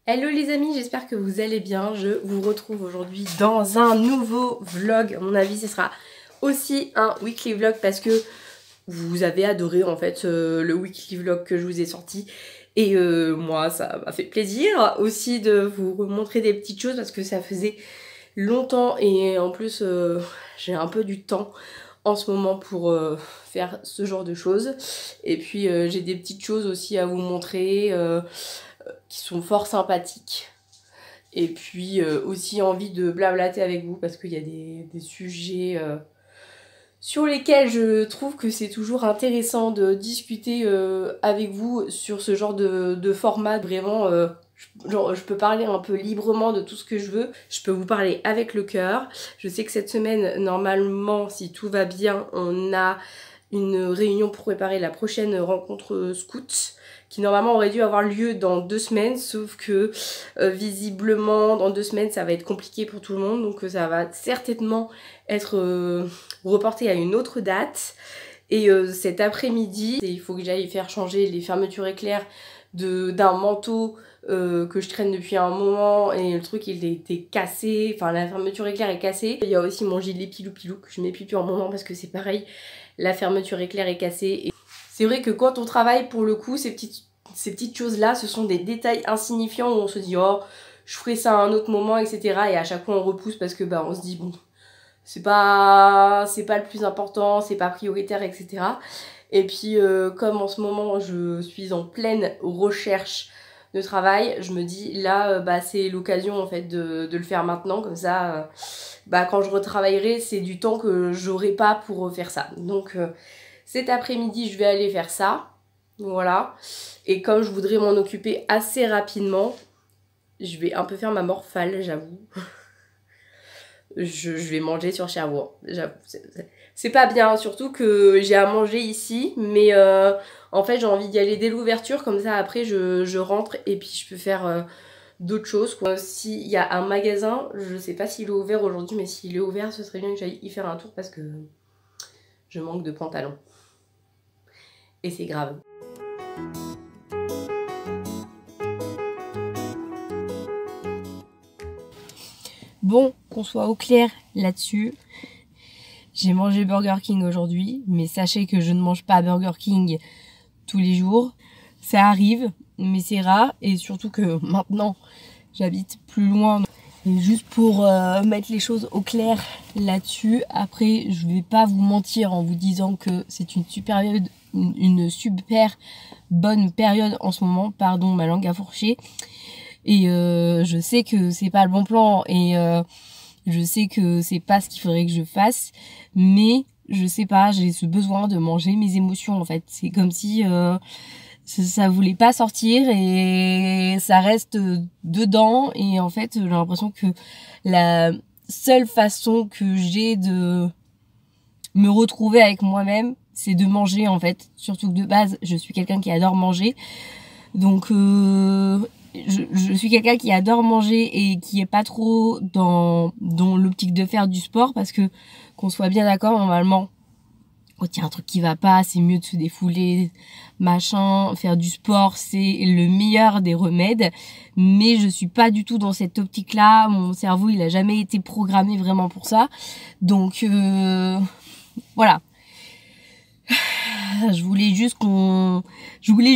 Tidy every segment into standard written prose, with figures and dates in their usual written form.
Hello les amis, j'espère que vous allez bien. Je vous retrouve aujourd'hui dans un nouveau vlog. À mon avis, ce sera aussi un weekly vlog parce que vous avez adoré en fait le weekly vlog que je vous ai sorti. Et moi, ça m'a fait plaisir aussi de vous montrer des petites choses parce que ça faisait longtemps et en plus j'ai un peu du temps en ce moment pour faire ce genre de choses. Et puis j'ai des petites choses aussi à vous montrer qui sont fort sympathiques. Et puis aussi envie de blablater avec vous parce qu'il y a des sujets sur lesquels je trouve que c'est toujours intéressant de discuter avec vous sur ce genre de format. Vraiment, je peux parler un peu librement de tout ce que je veux. Je peux vous parler avec le cœur. Je sais que cette semaine, normalement, si tout va bien, on a une réunion pour préparer la prochaine rencontre scout qui normalement aurait dû avoir lieu dans 2 semaines, sauf que visiblement dans 2 semaines ça va être compliqué pour tout le monde, donc ça va certainement être reporté à une autre date. Et cet après-midi, il faut que j'aille faire changer les fermetures éclairs d'un manteau que je traîne depuis un moment, et le truc il était cassé, enfin la fermeture éclair est cassée. Il y a aussi mon gilet pilou-pilou que je mets plus depuis un moment parce que c'est pareil, la fermeture éclair est cassée. Et c'est vrai que quand on travaille, pour le coup, ces petites choses-là, ce sont des détails insignifiants où on se dit « Oh, je ferai ça à un autre moment, etc. » Et à chaque fois, on repousse parce que on se dit « Bon, c'est pas le plus important, c'est pas prioritaire, etc. » Et puis, comme en ce moment, je suis en pleine recherche de travail, je me dis là, c'est l'occasion en fait de le faire maintenant. Comme ça, quand je retravaillerai, c'est du temps que j'aurai pas pour faire ça. Donc, cet après-midi, je vais aller faire ça. Voilà. Et comme je voudrais m'en occuper assez rapidement, je vais un peu faire ma morphale, j'avoue. Je vais manger sur Cherbourg, j'avoue. C'est pas bien, surtout que j'ai à manger ici, mais en fait j'ai envie d'y aller dès l'ouverture, comme ça après je rentre et puis je peux faire d'autres choses. S'il y a un magasin, je sais pas s'il est ouvert aujourd'hui, mais s'il est ouvert, ce serait bien que j'aille y faire un tour parce que je manque de pantalons. Et c'est grave. Bon, qu'on soit au clair là-dessus, j'ai mangé Burger King aujourd'hui, mais sachez que je ne mange pas Burger King tous les jours. Ça arrive, mais c'est rare, et surtout que maintenant, j'habite plus loin. Et juste pour mettre les choses au clair là-dessus, après, je vais pas vous mentir en vous disant que c'est une super bonne période en ce moment, pardon, ma langue a fourché. Et je sais que c'est pas le bon plan et je sais que c'est pas ce qu'il faudrait que je fasse, mais je sais pas, j'ai ce besoin de manger mes émotions en fait. C'est comme si ça voulait pas sortir et ça reste dedans, et en fait j'ai l'impression que la seule façon que j'ai de me retrouver avec moi-même, c'est de manger en fait. Surtout que de base, je suis quelqu'un qui adore manger. Donc je suis quelqu'un qui adore manger et qui est pas trop dans l'optique de faire du sport, parce que qu'on soit bien d'accord, normalement quand il y a un truc qui va pas, c'est mieux de se défouler, machin, faire du sport, c'est le meilleur des remèdes. Mais je suis pas du tout dans cette optique-là, mon cerveau il a jamais été programmé vraiment pour ça. Donc voilà. Je voulais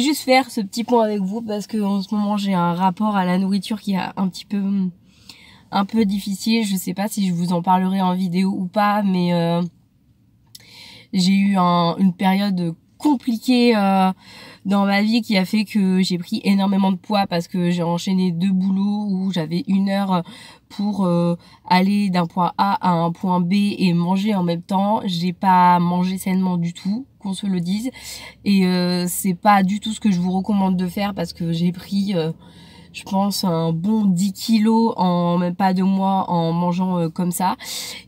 juste faire ce petit point avec vous parce que en ce moment j'ai un rapport à la nourriture qui est un peu difficile. Je sais pas si je vous en parlerai en vidéo ou pas, mais j'ai eu une période compliquée dans ma vie qui a fait que j'ai pris énormément de poids parce que j'ai enchaîné 2 boulots où j'avais 1 heure pour aller d'un point A à un point B et manger en même temps. J'ai pas mangé sainement du tout, qu'on se le dise, et c'est pas du tout ce que je vous recommande de faire parce que j'ai pris je pense un bon 10 kilos en même pas 2 mois en mangeant comme ça.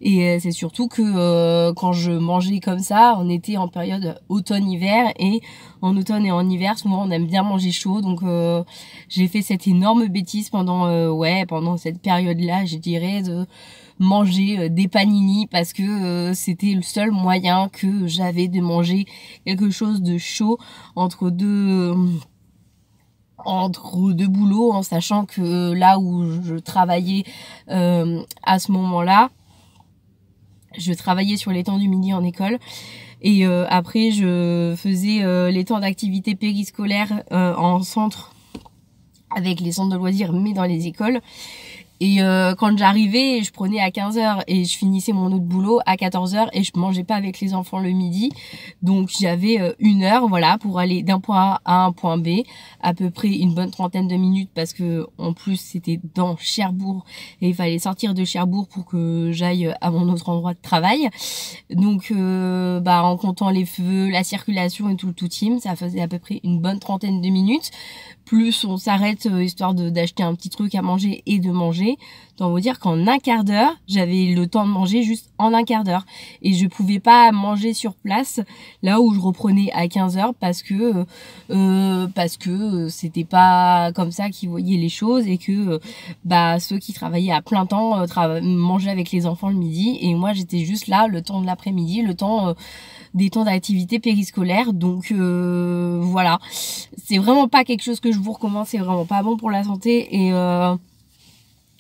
Et c'est surtout que quand je mangeais comme ça, on était en période automne-hiver, et en automne et en hiver souvent on aime bien manger chaud. Donc j'ai fait cette énorme bêtise pendant cette période-là, je dirais, de manger des panini parce que c'était le seul moyen que j'avais de manger quelque chose de chaud entre deux entre deux boulots, en sachant que là où je travaillais à ce moment-là, je travaillais sur les temps du midi en école. Et après, je faisais les temps d'activité périscolaire en centre, avec les centres de loisirs, mais dans les écoles. Et quand j'arrivais, je prenais à 15h et je finissais mon autre boulot à 14h et je mangeais pas avec les enfants le midi. Donc j'avais 1 heure, voilà, pour aller d'un point A à un point B, à peu près une bonne trentaine de minutes parce que en plus c'était dans Cherbourg et il fallait sortir de Cherbourg pour que j'aille à mon autre endroit de travail. Donc en comptant les feux, la circulation et tout le tout team, ça faisait à peu près une bonne trentaine de minutes. Plus on s'arrête histoire d'acheter un petit truc à manger et de manger. Donc, vous dire qu'en un quart d'heure, j'avais le temps de manger juste en un quart d'heure. Et je pouvais pas manger sur place, là où je reprenais à 15h parce que c'était pas comme ça qu'ils voyaient les choses et que ceux qui travaillaient à plein temps mangeaient avec les enfants le midi. Et moi, j'étais juste là, le temps de l'après-midi, le temps des temps d'activité périscolaire. Donc voilà, c'est vraiment pas quelque chose que je vous recommande, c'est vraiment pas bon pour la santé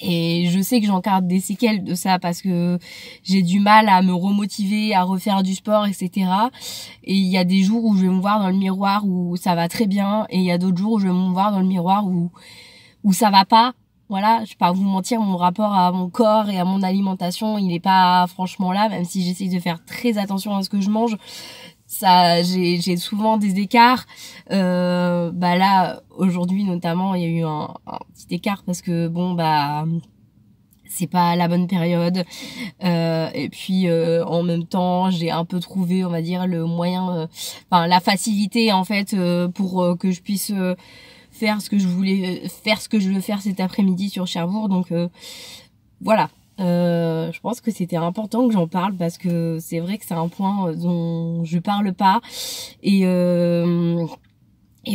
et je sais que j'encarde des séquelles de ça parce que j'ai du mal à me remotiver, à refaire du sport, etc. Et il y a des jours où je vais me voir dans le miroir où ça va très bien et il y a d'autres jours où je vais me voir dans le miroir où ça va pas. Voilà, je vais pas vous mentir, mon rapport à mon corps et à mon alimentation, il est pas franchement là, même si j'essaye de faire très attention à ce que je mange. Ça, j'ai souvent des écarts. Là, aujourd'hui notamment, il y a eu un petit écart parce que c'est pas la bonne période. Et puis en même temps, j'ai un peu trouvé, on va dire, le moyen, la facilité en fait pour que je puisse faire ce que je veux faire cet après-midi sur Cherbourg. Donc voilà. Je pense que c'était important que j'en parle parce que c'est vrai que c'est un point dont je parle pas et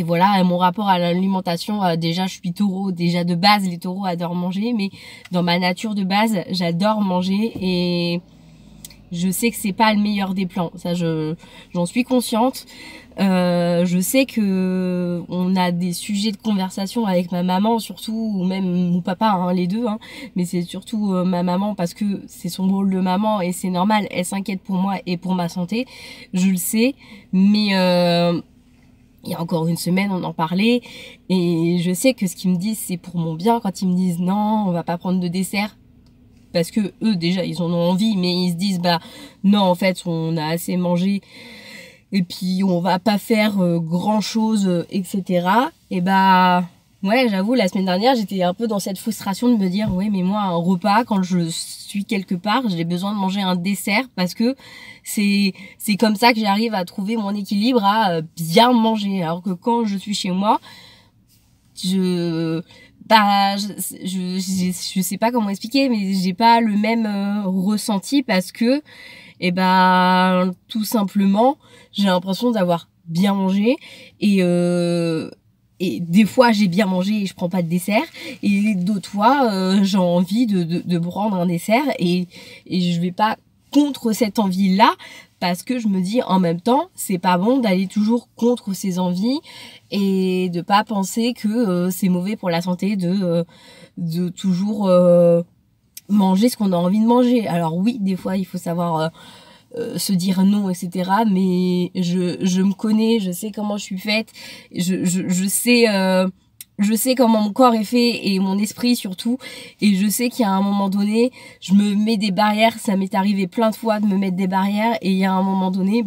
voilà, mon rapport à l'alimentation, déjà je suis taureau, déjà de base les taureaux adorent manger, mais dans ma nature de base j'adore manger et je sais que c'est pas le meilleur des plans, ça j'en suis consciente. Je sais que on a des sujets de conversation avec ma maman surtout, ou même mon papa, hein, les deux, hein, mais c'est surtout ma maman parce que c'est son rôle de maman et c'est normal, elle s'inquiète pour moi et pour ma santé, je le sais, mais il y a encore une semaine on en parlait et je sais que ce qu'ils me disent c'est pour mon bien quand ils me disent non on va pas prendre de dessert. Parce que eux déjà ils en ont envie mais ils se disent non en fait on a assez mangé et puis on va pas faire grand chose etc. Et ouais j'avoue la semaine dernière j'étais un peu dans cette frustration de me dire ouais mais moi un repas quand je suis quelque part j'ai besoin de manger un dessert parce que c'est comme ça que j'arrive à trouver mon équilibre à bien manger alors que quand je suis chez moi je sais pas comment expliquer mais j'ai pas le même ressenti parce que tout simplement j'ai l'impression d'avoir bien mangé et des fois j'ai bien mangé et je prends pas de dessert et d'autres fois j'ai envie de prendre un dessert et je vais pas contre cette envie là parce que je me dis en même temps c'est pas bon d'aller toujours contre ses envies et de pas penser que c'est mauvais pour la santé de toujours manger ce qu'on a envie de manger. Alors oui des fois il faut savoir se dire non etc mais je me connais, je sais comment je suis faite, je sais comment mon corps est fait et mon esprit surtout et je sais qu'il y a un moment donné je me mets des barrières, ça m'est arrivé plein de fois de me mettre des barrières et il y a un moment donné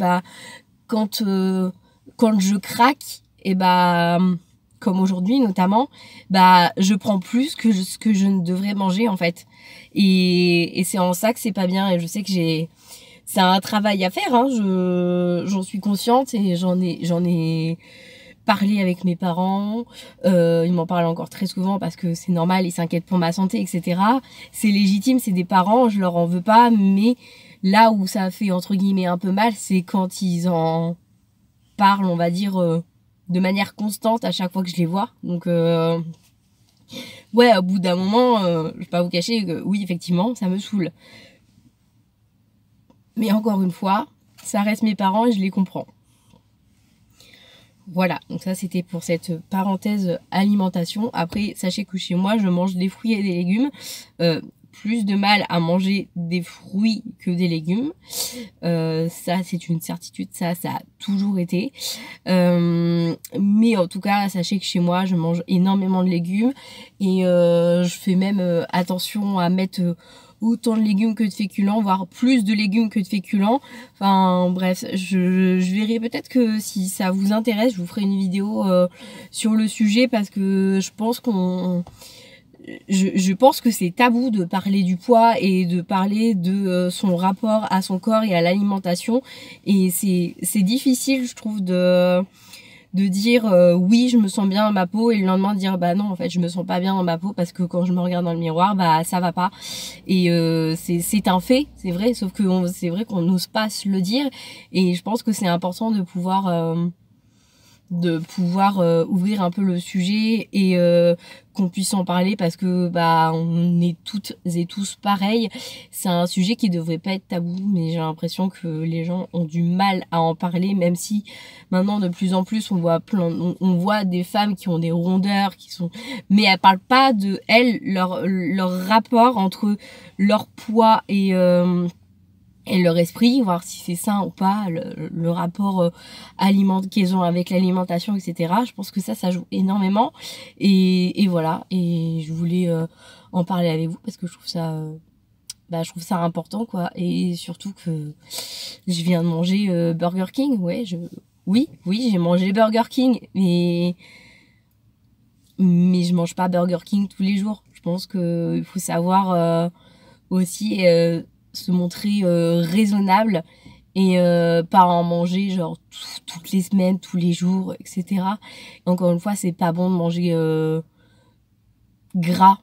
quand je craque et comme aujourd'hui notamment je prends plus que ce que je ne devrais manger en fait et c'est en ça que c'est pas bien et je sais que c'est un travail à faire, hein. J'en suis consciente et j'en ai parlé avec mes parents. Ils m'en parlent encore très souvent parce que c'est normal, ils s'inquiètent pour ma santé, etc. C'est légitime, c'est des parents, je leur en veux pas, mais là où ça fait entre guillemets un peu mal, c'est quand ils en parlent, on va dire, de manière constante à chaque fois que je les vois. Donc ouais, au bout d'un moment, je vais pas vous cacher que oui, effectivement, ça me saoule. Mais encore une fois, ça reste mes parents et je les comprends. Voilà, donc ça c'était pour cette parenthèse alimentation. Après, sachez que chez moi, je mange des fruits et des légumes. Plus de mal à manger des fruits que des légumes. Ça, c'est une certitude, ça a toujours été. Mais en tout cas, sachez que chez moi, je mange énormément de légumes et je fais même attention à mettre autant de légumes que de féculents, voire plus de légumes que de féculents. Enfin bref, je verrai peut-être que si ça vous intéresse, je vous ferai une vidéo sur le sujet parce que je pense que c'est tabou de parler du poids et de parler de son rapport à son corps et à l'alimentation. Et c'est difficile, je trouve, de dire oui, je me sens bien dans ma peau et le lendemain dire bah non, en fait je me sens pas bien dans ma peau parce que quand je me regarde dans le miroir, bah ça va pas. Et c'est un fait, c'est vrai, sauf que c'est vrai qu'on n'ose pas se le dire et je pense que c'est important de pouvoir ouvrir un peu le sujet et qu'on puisse en parler parce que bah on est toutes et tous pareils. C'est un sujet qui devrait pas être tabou, mais j'ai l'impression que les gens ont du mal à en parler, même si maintenant de plus en plus on voit des femmes qui ont des rondeurs, mais elles parlent pas de leur rapport entre leur poids et leur esprit, voir si c'est sain ou pas, le rapport qu'ils ont avec l'alimentation, etc. Je pense que ça joue énormément. Et voilà, et je voulais en parler avec vous parce que je trouve ça important, quoi. Et surtout que je viens de manger Burger King, oui, j'ai mangé Burger King, mais je mange pas Burger King tous les jours. Je pense que il faut savoir aussi se montrer raisonnable et pas en manger genre toutes les semaines, tous les jours, etc. Encore une fois, c'est pas bon de manger gras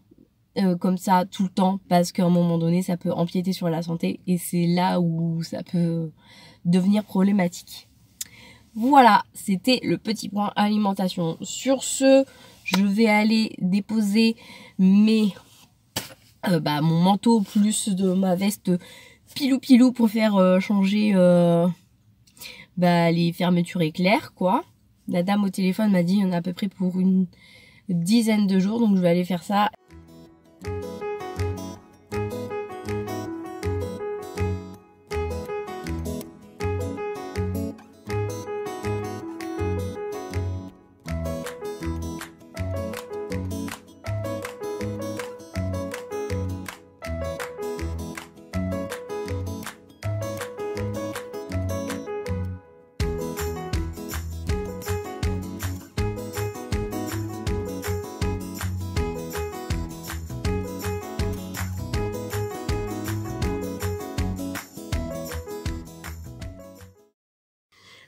comme ça tout le temps parce qu'à un moment donné, ça peut empiéter sur la santé et c'est là où ça peut devenir problématique. Voilà, c'était le petit point alimentation. Sur ce, je vais aller déposer mon manteau plus de ma veste pilou pour faire changer les fermetures éclairs, quoi. La dame au téléphone m'a dit il y en a à peu près pour une dizaine de jours, donc je vais aller faire ça.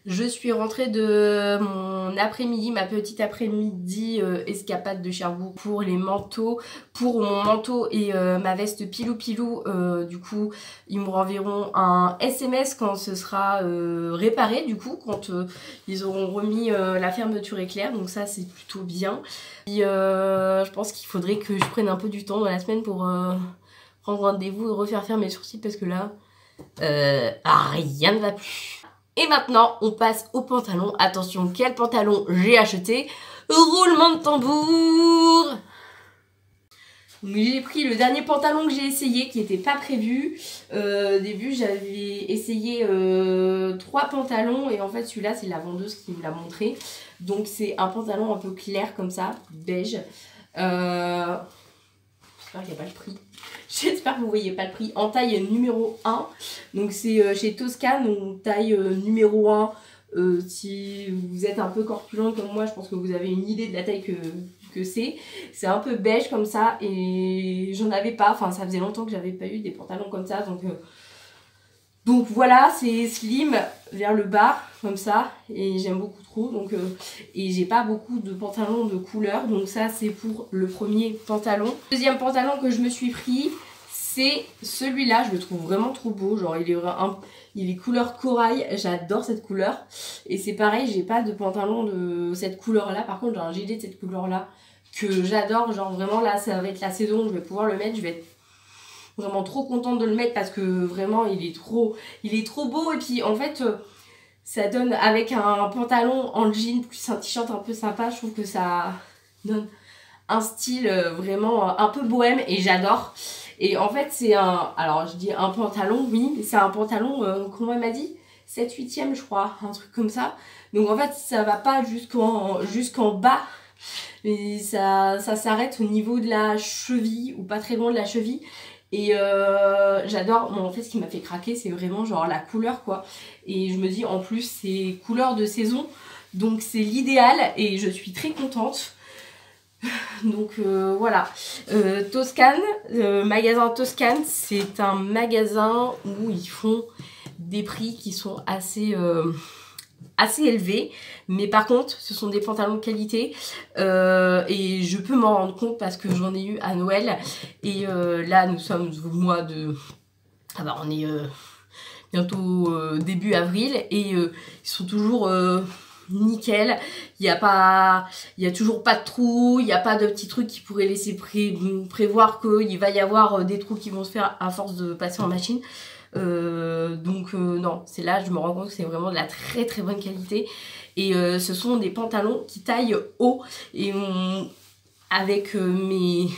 Je suis rentrée de mon après-midi, ma petite après-midi escapade de Cherbourg pour les manteaux, pour mon manteau et ma veste pilou. Du coup, ils me renverront un SMS quand ce sera réparé, du coup, quand ils auront remis la fermeture éclair. Donc ça, c'est plutôt bien. Et, je pense qu'il faudrait que je prenne un peu du temps dans la semaine pour prendre rendez-vous et refaire faire mes sourcils parce que là, rien ne va plus. Et maintenant, on passe au pantalon. Attention, quel pantalon j'ai acheté? Roulement de tambour! J'ai pris le dernier pantalon que j'ai essayé, qui n'était pas prévu. Au début, j'avais essayé 3 pantalons. Et en fait, celui-là, c'est la vendeuse qui me l'a montré. Donc, c'est un pantalon un peu clair, comme ça, beige. J'espère qu'il n'y a pas le prix. J'espère que vous voyez pas le prix. En taille numéro 1. Donc c'est chez Toscane, donc taille numéro 1. Si vous êtes un peu corpulent comme moi, je pense que vous avez une idée de la taille que c'est. C'est un peu beige comme ça et j'en avais pas. Enfin, ça faisait longtemps que j'avais pas eu des pantalons comme ça. Donc voilà, c'est slim vers le bas comme ça et j'aime beaucoup trop. Et j'ai pas beaucoup de pantalons de couleur, donc ça c'est pour le premier pantalon. Deuxième pantalon que je me suis pris, c'est celui-là. Je le trouve vraiment trop beau, genre il est couleur corail, j'adore cette couleur. Et c'est pareil, j'ai pas de pantalon de cette couleur là. Par contre j'ai un gilet de cette couleur là que j'adore, genre vraiment là ça va être la saison, je vais pouvoir le mettre, je vais être vraiment trop contente de le mettre parce que vraiment il est trop beau. Et puis en fait ça donne avec un pantalon en jean plus un t-shirt un peu sympa, je trouve que ça donne un style vraiment un peu bohème et j'adore. Et en fait c'est alors je dis un pantalon, oui, mais c'est un pantalon, comment elle m'a dit, 7/8e je crois, un truc comme ça. Donc en fait ça va pas jusqu'en bas, mais ça s'arrête au niveau de la cheville ou pas très loin de la cheville. Et j'adore, bon, en fait ce qui m'a fait craquer c'est vraiment genre la couleur quoi. Et je me dis en plus c'est couleur de saison, donc c'est l'idéal et je suis très contente. Donc voilà, Toscane, magasin Toscane, c'est un magasin où ils font des prix qui sont assez élevés, mais par contre ce sont des pantalons de qualité et je peux m'en rendre compte parce que j'en ai eu à Noël et là nous sommes au mois de... Ah bah on est bientôt début avril et ils sont toujours... nickel, il y a toujours pas de trous, il n'y a pas de petits trucs qui pourraient laisser prévoir qu'il va y avoir des trous qui vont se faire à force de passer en machine. Donc non, c'est là je me rends compte que c'est vraiment de la très très bonne qualité et ce sont des pantalons qui taillent haut et avec mes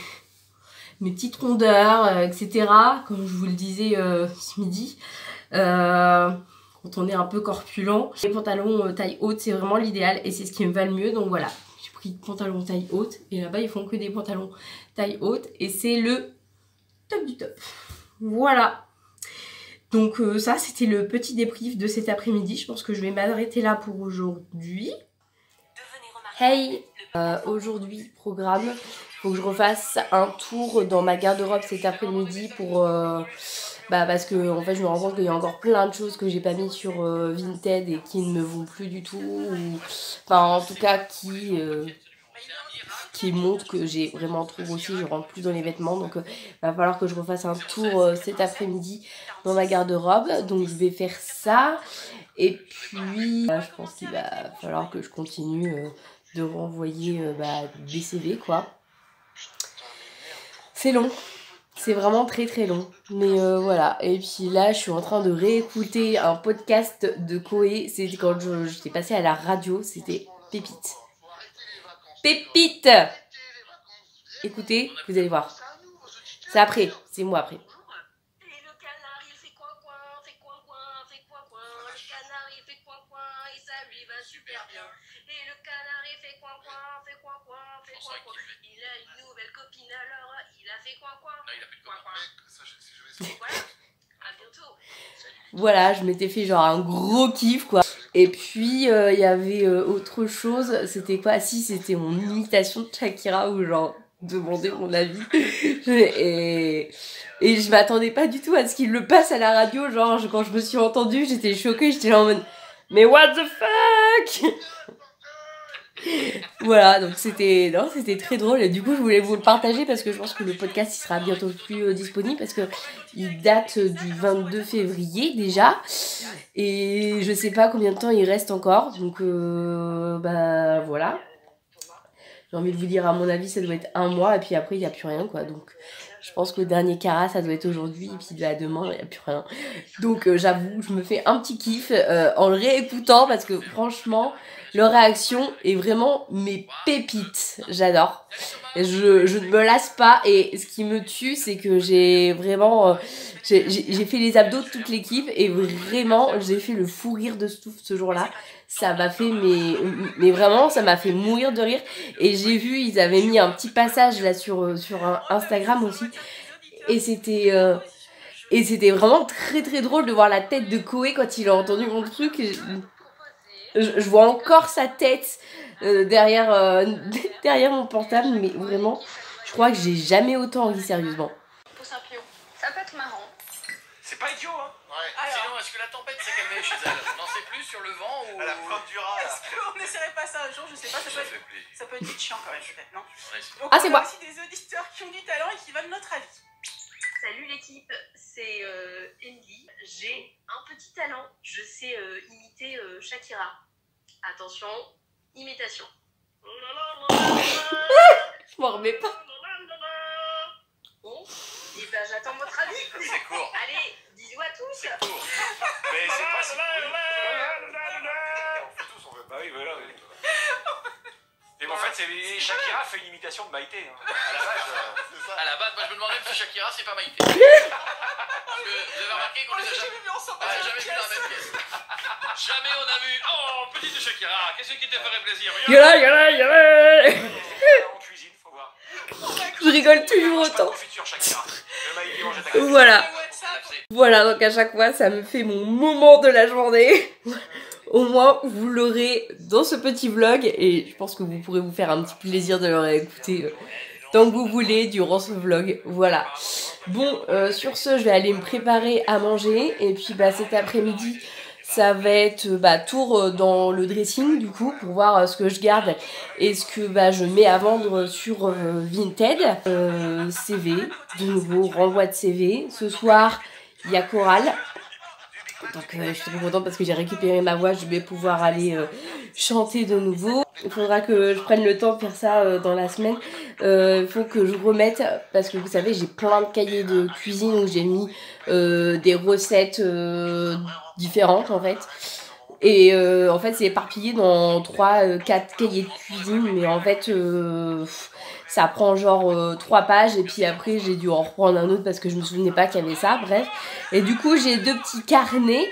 petites rondeurs, etc. Comme je vous le disais ce midi. Quand on est un peu corpulent. Les pantalons taille haute, c'est vraiment l'idéal et c'est ce qui me va le mieux. Donc voilà, j'ai pris pantalon taille haute et là-bas ils font que des pantalons taille haute et c'est le top du top. Voilà. Donc ça c'était le petit débrief de cet après-midi. Je pense que je vais m'arrêter là pour aujourd'hui. Hey, aujourd'hui programme, faut que je refasse un tour dans ma garde-robe cet après-midi pour... parce que en fait je me rends compte qu'il y a encore plein de choses que j'ai pas mis sur Vinted et qui ne me vont plus du tout, ou enfin en tout cas qui montrent que j'ai vraiment trop grossi, je rentre plus dans les vêtements, donc va falloir que je refasse un tour cet après-midi dans ma garde-robe, donc je vais faire ça et puis je pense qu'il va falloir que je continue de renvoyer des CV quoi. C'est long. C'est vraiment très très long, mais voilà. Et puis là, je suis en train de réécouter un podcast de Koé. C'était quand j'étais passée à la radio, c'était Pépite. Pépite! Écoutez, vous allez voir. C'est après, c'est moi après. Et le canard il fait coin coin, fait coin coin, fait coin coin. Il a une nouvelle copine alors il a fait coin coin. Non, il a fait coin coin. Voilà, à bientôt. Voilà, je m'étais fait genre un gros kiff quoi. Et puis il y avait autre chose, c'était quoi? Si, c'était mon imitation de Shakira où genre demander mon avis. et je m'attendais pas du tout à ce qu'il le passe à la radio. Genre quand je me suis entendue, j'étais choquée, j'étais là en mode mais what the fuck. Voilà, donc c'était très drôle et du coup je voulais vous le partager parce que je pense que le podcast il sera bientôt plus disponible parce que il date du 22 février déjà et je sais pas combien de temps il reste encore, donc voilà. J'ai envie de vous dire, à mon avis ça doit être 1 mois et puis après il n'y a plus rien quoi, donc je pense que le dernier carat ça doit être aujourd'hui et puis demain il n'y a plus rien. Donc j'avoue, je me fais un petit kiff en le réécoutant parce que franchement leur réaction est vraiment mes pépites. J'adore. Je ne me lasse pas et ce qui me tue c'est que j'ai vraiment... j'ai fait les abdos de toute l'équipe et vraiment j'ai fait le fou rire de ce jour-là. Ça m'a fait, mais vraiment, ça m'a fait mourir de rire. Et j'ai vu, ils avaient mis un petit passage là sur Instagram aussi. Et c'était vraiment très très drôle de voir la tête de Koé quand il a entendu mon truc. Je vois encore sa tête derrière mon portable, mais vraiment, je crois que j'ai jamais autant ri sérieusement. Ça peut être marrant. C'est pas idiot, hein. Ouais. Alors... Sinon, est-ce que la tempête s'est calmée chez elle? Non, c'est plus sur le vent ou... À la flotte du rat, là. Est-ce qu'on n'essaierait pas ça un jour? Je sais pas, ça peut être chiant quand même, peut-être, non? Donc, ah, c'est moi. aussi des auditeurs qui ont du talent et qui veulent notre avis. Salut l'équipe, c'est Emily. J'ai un petit talent. Je sais imiter Shakira. Attention, imitation. Je m'en remets pas. Bon, et ben j'attends votre avis. C'est court. Allez, bisous à tous. C'est court. Mais c'est pas si court. oui, voilà, oui. Mais bon, en fait, Shakira fait une imitation de Maïté. Hein. À la base, à la base, moi je me demandais si Shakira c'est pas Maïté. Parce que vous avez remarqué qu'on les a jamais vus ensemble. Jamais vu dans la même pièce. Jamais on a vu. Oh, petite Shakira, qu'est-ce qui te ferait plaisir? En cuisine, faut voir. Je rigole toujours autant. Voilà. Voilà, donc à chaque fois, ça me fait mon moment de la journée. Au moins, vous l'aurez dans ce petit vlog et je pense que vous pourrez vous faire un petit plaisir de le réécouter tant que vous voulez durant ce vlog. Voilà. Bon, sur ce, je vais aller me préparer à manger et puis bah, cet après-midi, ça va être tour dans le dressing du coup pour voir ce que je garde et ce que je mets à vendre sur Vinted. CV, de nouveau, renvoi de CV. Ce soir, il y a Coral. Donc je suis trop contente parce que j'ai récupéré ma voix, je vais pouvoir aller chanter de nouveau. Il faudra que je prenne le temps de faire ça dans la semaine. Il faut que je remette, parce que vous savez j'ai plein de cahiers de cuisine où j'ai mis des recettes différentes en fait. Et en fait c'est éparpillé dans 3-4 cahiers de cuisine, mais en fait ça prend genre 3 pages et puis après j'ai dû en reprendre un autre parce que je me souvenais pas qu'il y avait ça, bref. Et du coup j'ai 2 petits carnets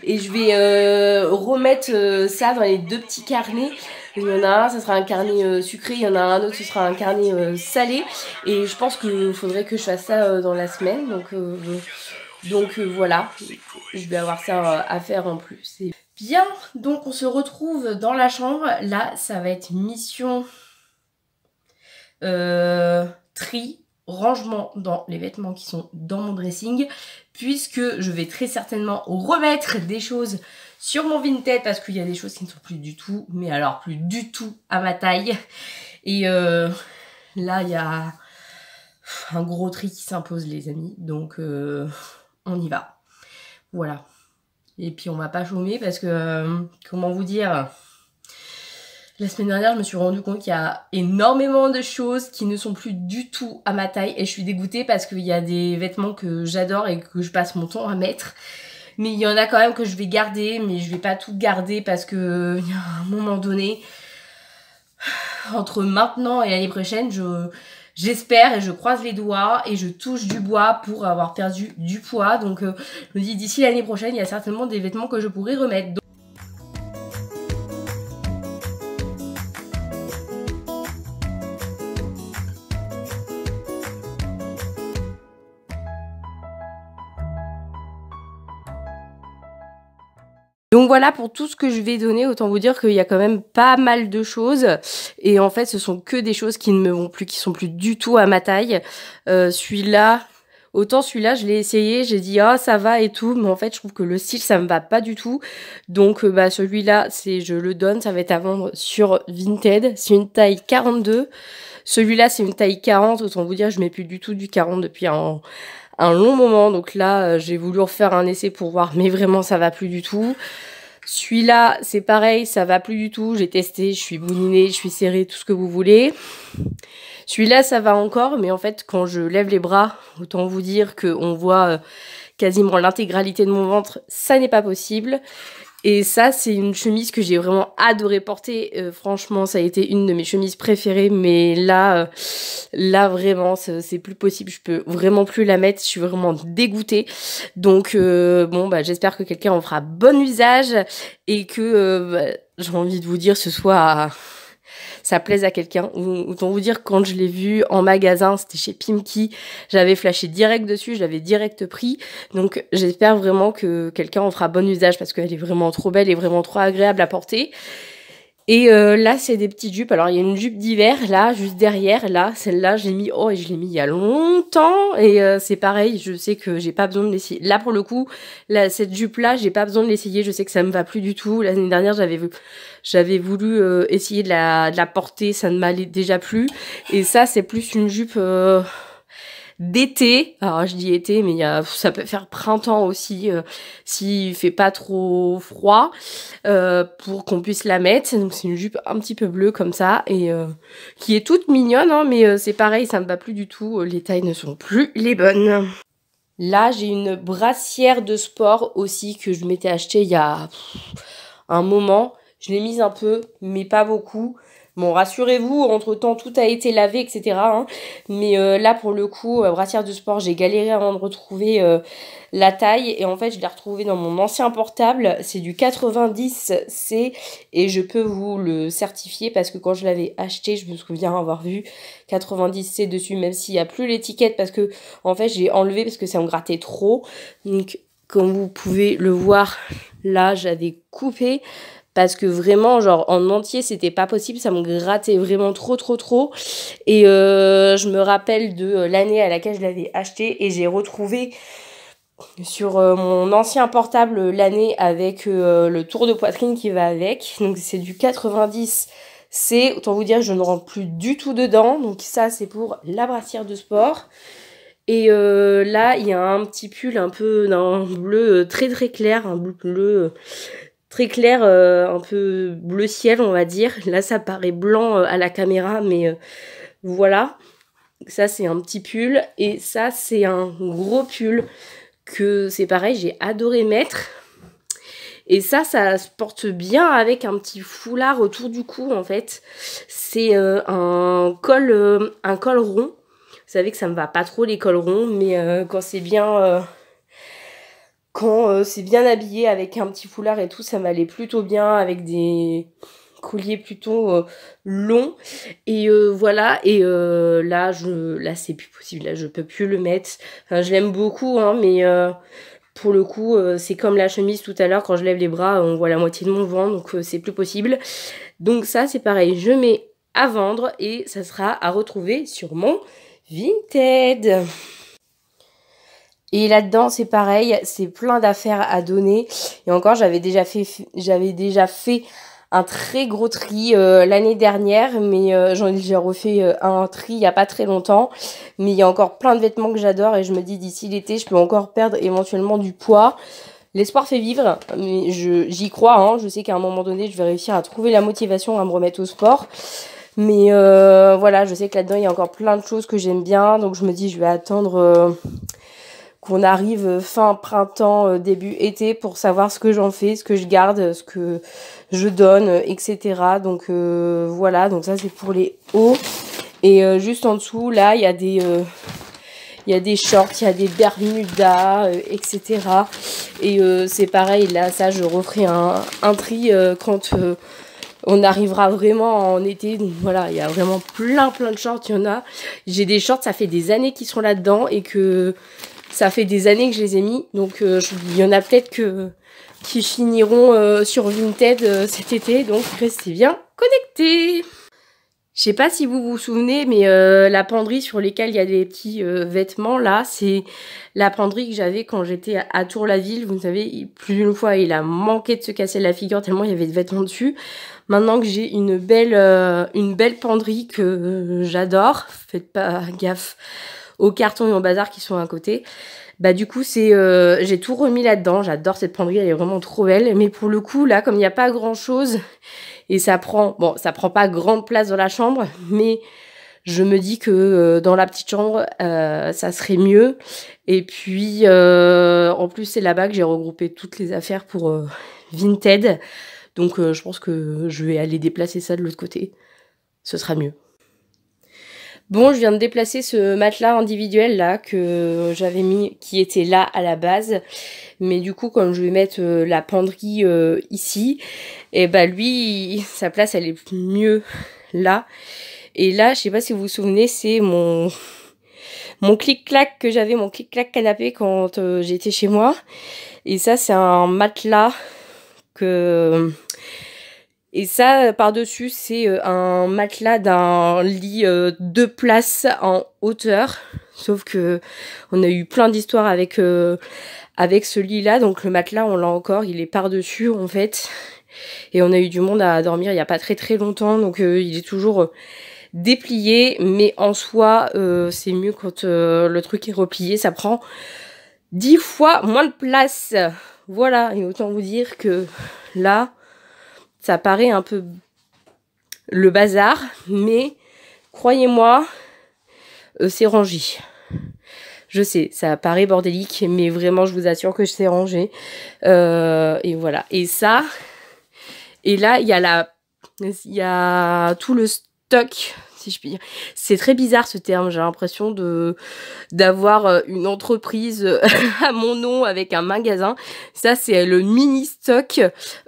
et je vais remettre ça dans les 2 petits carnets. Il y en a un, ça sera un carnet sucré, il y en a un autre, ce sera un carnet salé. Et je pense qu'il faudrait que je fasse ça dans la semaine, donc voilà, je vais avoir ça à faire en plus. Bien, donc on se retrouve dans la chambre. Là, ça va être mission tri, rangement dans les vêtements qui sont dans mon dressing, puisque je vais très certainement remettre des choses sur mon Vinted parce qu'il y a des choses qui ne sont plus du tout, mais alors plus du tout à ma taille. Et là, il y a un gros tri qui s'impose, les amis, donc on y va. Voilà. Et puis on va pas chômer parce que, comment vous dire, la semaine dernière je me suis rendu compte qu'il y a énormément de choses qui ne sont plus du tout à ma taille et je suis dégoûtée parce qu'il y a des vêtements que j'adore et que je passe mon temps à mettre. Mais il y en a quand même que je vais garder, mais je vais pas tout garder parce que il y a un moment donné, entre maintenant et l'année prochaine, j'espère et je croise les doigts et je touche du bois pour avoir perdu du poids. Donc je me dis d'ici l'année prochaine, il y a certainement des vêtements que je pourrais remettre. Donc voilà pour tout ce que je vais donner, autant vous dire qu'il y a quand même pas mal de choses et en fait ce sont que des choses qui ne me vont plus, qui sont plus du tout à ma taille. Celui-là, autant celui-là je l'ai essayé, j'ai dit ah ça va et tout, mais en fait je trouve que le style ça me va pas du tout. Donc celui-là je le donne, ça va être à vendre sur Vinted, c'est une taille 42. Celui-là c'est une taille 40, autant vous dire je mets plus du tout du 40 depuis un long moment, donc là j'ai voulu refaire un essai pour voir, mais vraiment ça va plus du tout. Celui-là c'est pareil, ça va plus du tout, j'ai testé, je suis boulinée, je suis serrée, tout ce que vous voulez. Celui-là ça va encore, mais en fait quand je lève les bras, autant vous dire qu'on voit quasiment l'intégralité de mon ventre, ça n'est pas possible. Et ça, c'est une chemise que j'ai vraiment adoré porter. Franchement, ça a été une de mes chemises préférées. Mais là vraiment, c'est plus possible. Je peux vraiment plus la mettre. Je suis vraiment dégoûtée. Donc, j'espère que quelqu'un en fera bon usage. Et que, j'ai envie de vous dire, ça plaise à quelqu'un. Autant vous dire, quand je l'ai vu en magasin, c'était chez Pimki, j'avais flashé direct dessus, je l'avais direct pris. Donc j'espère vraiment que quelqu'un en fera bon usage parce qu'elle est vraiment trop belle et vraiment trop agréable à porter. Et là, c'est des petites jupes. Alors, il y a une jupe d'hiver, là, juste derrière. Là, celle-là, je l'ai mis il y a longtemps. Et c'est pareil, je sais que j'ai pas besoin de l'essayer. Là, pour le coup, cette jupe-là, j'ai pas besoin de l'essayer. Je sais que ça me va plus du tout. L'année dernière, j'avais voulu essayer de la porter. Ça ne m'allait déjà plus. Et ça, c'est plus une jupe d'été. Alors je dis été, mais ça peut faire printemps aussi s'il fait pas trop froid, pour qu'on puisse la mettre. Donc c'est une jupe un petit peu bleue comme ça et qui est toute mignonne, hein, mais c'est pareil, ça me va plus du tout. Les tailles ne sont plus les bonnes. Là j'ai une brassière de sport aussi que je m'étais achetée il y a un moment, Je l'ai mise un peu, mais pas beaucoup. Bon, rassurez-vous, entre-temps, tout a été lavé, etc. hein. Mais là, pour le coup, brassière de sport, j'ai galéré avant de retrouver la taille. Et en fait, je l'ai retrouvée dans mon ancien portable. C'est du 90C et je peux vous le certifier parce que quand je l'avais acheté, je me souviens avoir vu 90C dessus, même s'il n'y a plus l'étiquette parce que, en fait, j'ai enlevé parce que ça me grattait trop. Donc, comme vous pouvez le voir, là, j'avais coupé. Parce que vraiment, genre, en entier, c'était pas possible. Ça me grattait vraiment trop. Et je me rappelle de l'année à laquelle je l'avais acheté. Et j'ai retrouvé sur mon ancien portable l'année avec le tour de poitrine qui va avec. Donc, c'est du 90C. Autant vous dire, je ne rentre plus du tout dedans. Donc, ça, c'est pour la brassière de sport. Et là, il y a un petit pull un peu d'un bleu très clair. Un bleu... très clair, un peu bleu ciel on va dire. Là ça paraît blanc à la caméra mais voilà. Ça c'est un petit pull et ça c'est un gros pull que c'est pareil j'ai adoré mettre. Et ça se porte bien avec un petit foulard autour du cou en fait. C'est un col rond. Vous savez que ça me va pas trop les cols ronds mais quand c'est bien... Quand c'est bien habillé avec un petit foulard et tout, ça m'allait plutôt bien avec des colliers plutôt longs. Et voilà, et là c'est plus possible, là je peux plus le mettre. Enfin, je l'aime beaucoup, hein, mais pour le coup, c'est comme la chemise tout à l'heure, quand je lève les bras, on voit la moitié de mon ventre, donc c'est plus possible. Donc ça, c'est pareil, je mets à vendre et ça sera à retrouver sur mon Vinted. Et là-dedans, c'est pareil, c'est plein d'affaires à donner. Et encore, j'avais déjà fait un très gros tri l'année dernière, mais j'en ai déjà refait un tri il n'y a pas très longtemps. Mais il y a encore plein de vêtements que j'adore et je me dis d'ici l'été, je peux encore perdre éventuellement du poids. L'espoir fait vivre, mais j'y crois, hein. Je sais qu'à un moment donné, je vais réussir à trouver la motivation à me remettre au sport. Mais voilà, je sais que là-dedans, il y a encore plein de choses que j'aime bien. Donc je me dis, je vais attendre... qu'on arrive fin printemps, début été pour savoir ce que j'en fais, ce que je garde, ce que je donne, etc. Donc voilà, donc ça c'est pour les hauts. Et juste en dessous, là, il y a des shorts, il y a des bermudas, etc. Et c'est pareil, là, ça je referai un tri quand... on arrivera vraiment en été, donc voilà, il y a vraiment plein de shorts, il y en a. J'ai des shorts, ça fait des années qu'ils sont là-dedans et que ça fait des années que je les ai mis, donc il y en a peut-être qui finiront sur Vinted cet été, donc restez bien connectés. Je sais pas si vous vous souvenez, mais la penderie sur lesquelles il y a des petits vêtements, là, c'est la penderie que j'avais quand j'étais à Tour-la-Ville. Vous savez, plus d'une fois, il a manqué de se casser la figure tellement il y avait de vêtements dessus. Maintenant que j'ai une belle penderie que j'adore, faites pas gaffe aux cartons et au bazar qui sont à côté. Bah du coup, j'ai tout remis là-dedans. J'adore cette penderie, elle est vraiment trop belle. Mais pour le coup, là, comme il n'y a pas grand-chose... Et ça prend pas grande place dans la chambre, mais je me dis que dans la petite chambre, ça serait mieux. Et puis, en plus, c'est là-bas que j'ai regroupé toutes les affaires pour Vinted. Donc, je pense que je vais aller déplacer ça de l'autre côté. Ce sera mieux. Bon, je viens de déplacer ce matelas individuel là que j'avais mis, qui était là à la base. Mais du coup, comme je vais mettre la penderie ici, et bah lui, sa place elle est mieux là. Et là, je sais pas si vous vous souvenez, c'est mon clic-clac que j'avais, mon clic-clac canapé quand j'étais chez moi. Et ça, c'est un matelas que... Et ça, par-dessus, c'est un matelas d'un lit 2 places en hauteur. Sauf que on a eu plein d'histoires avec ce lit-là. Donc le matelas, on l'a encore, il est par-dessus en fait. Et on a eu du monde à dormir il n'y a pas très longtemps. Donc il est toujours déplié. Mais en soi, c'est mieux quand le truc est replié. Ça prend 10 fois moins de place. Voilà, et autant vous dire que là... ça paraît un peu le bazar, mais croyez-moi, c'est rangé. Je sais, ça paraît bordélique, mais vraiment, je vous assure que c'est rangé. Et voilà. Et ça, Et là, il y a tout le stock, si je puis dire. C'est très bizarre ce terme, j'ai l'impression d'avoir une entreprise à mon nom avec un magasin. Ça, c'est le mini stock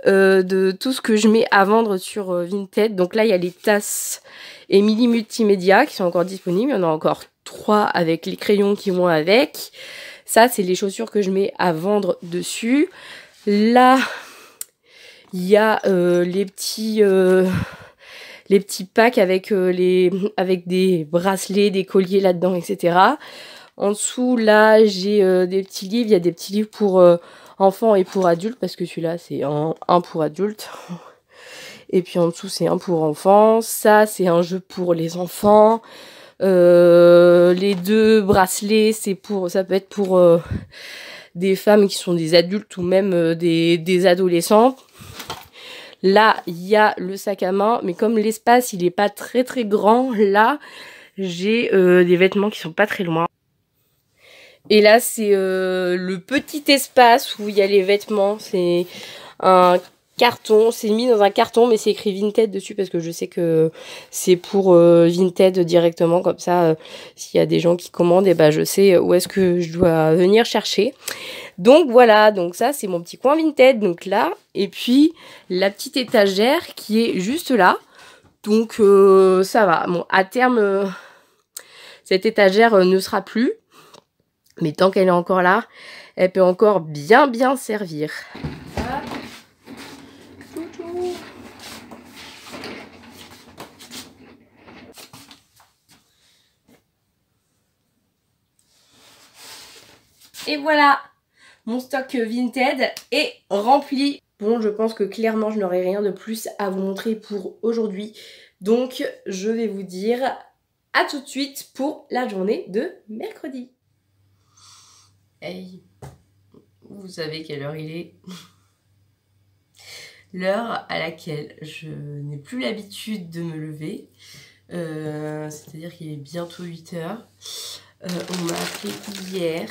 de tout ce que je mets à vendre sur Vinted. Donc là, il y a les tasses Emily Multimédia qui sont encore disponibles. Il y en a encore 3 avec les crayons qui vont avec. Ça, c'est les chaussures que je mets à vendre dessus. Là, il y a les petits packs avec des bracelets, des colliers là-dedans, etc. En dessous, là, j'ai des petits livres. Il y a des petits livres pour enfants et pour adultes, parce que celui-là, c'est un pour adultes. Et puis en dessous, c'est un pour enfants. Ça, c'est un jeu pour les enfants. Les 2 bracelets, ça peut être pour des femmes qui sont des adultes ou même des adolescents. Là, il y a le sac à main, mais comme l'espace, il est pas très très grand, là, j'ai des vêtements qui sont pas très loin. Et là, c'est le petit espace où il y a les vêtements. C'est un carton, c'est mis dans un carton, mais c'est écrit Vinted dessus parce que je sais que c'est pour Vinted directement. Comme ça, s'il y a des gens qui commandent, et ben je sais où est-ce que je dois venir chercher. Donc voilà, donc ça c'est mon petit coin Vinted, donc là, et puis la petite étagère qui est juste là, donc ça va. Bon, à terme, cette étagère ne sera plus, mais tant qu'elle est encore là, elle peut encore bien servir. Et voilà, mon stock Vinted est rempli. Bon, je pense que clairement, je n'aurai rien de plus à vous montrer pour aujourd'hui. Donc, je vais vous dire à tout de suite pour la journée de mercredi. Hey, vous savez quelle heure il est? L'heure à laquelle je n'ai plus l'habitude de me lever. C'est-à-dire qu'il est bientôt 8 h. On m'a appelé hier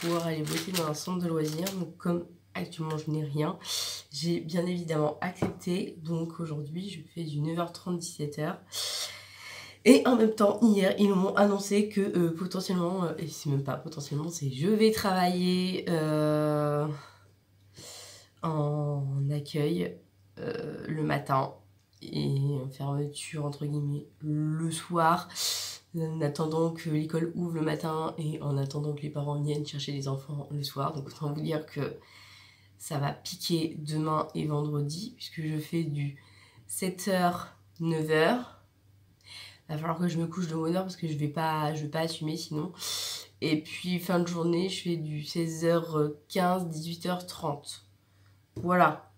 pour aller bosser dans un centre de loisirs. Donc comme actuellement je n'ai rien, j'ai bien évidemment accepté. Donc aujourd'hui je fais du 9h30 17h. Et en même temps hier ils m'ont annoncé que potentiellement, et c'est même pas potentiellement, c'est je vais travailler en accueil le matin et fermeture entre guillemets le soir, en attendant que l'école ouvre le matin et en attendant que les parents viennent chercher les enfants le soir. Donc autant vous dire que ça va piquer demain et vendredi, puisque je fais du 7h 9h. Il va falloir que je me couche de bonne heure parce que je vais pas assumer sinon. Et puis fin de journée je fais du 16h15 18h30. Voilà,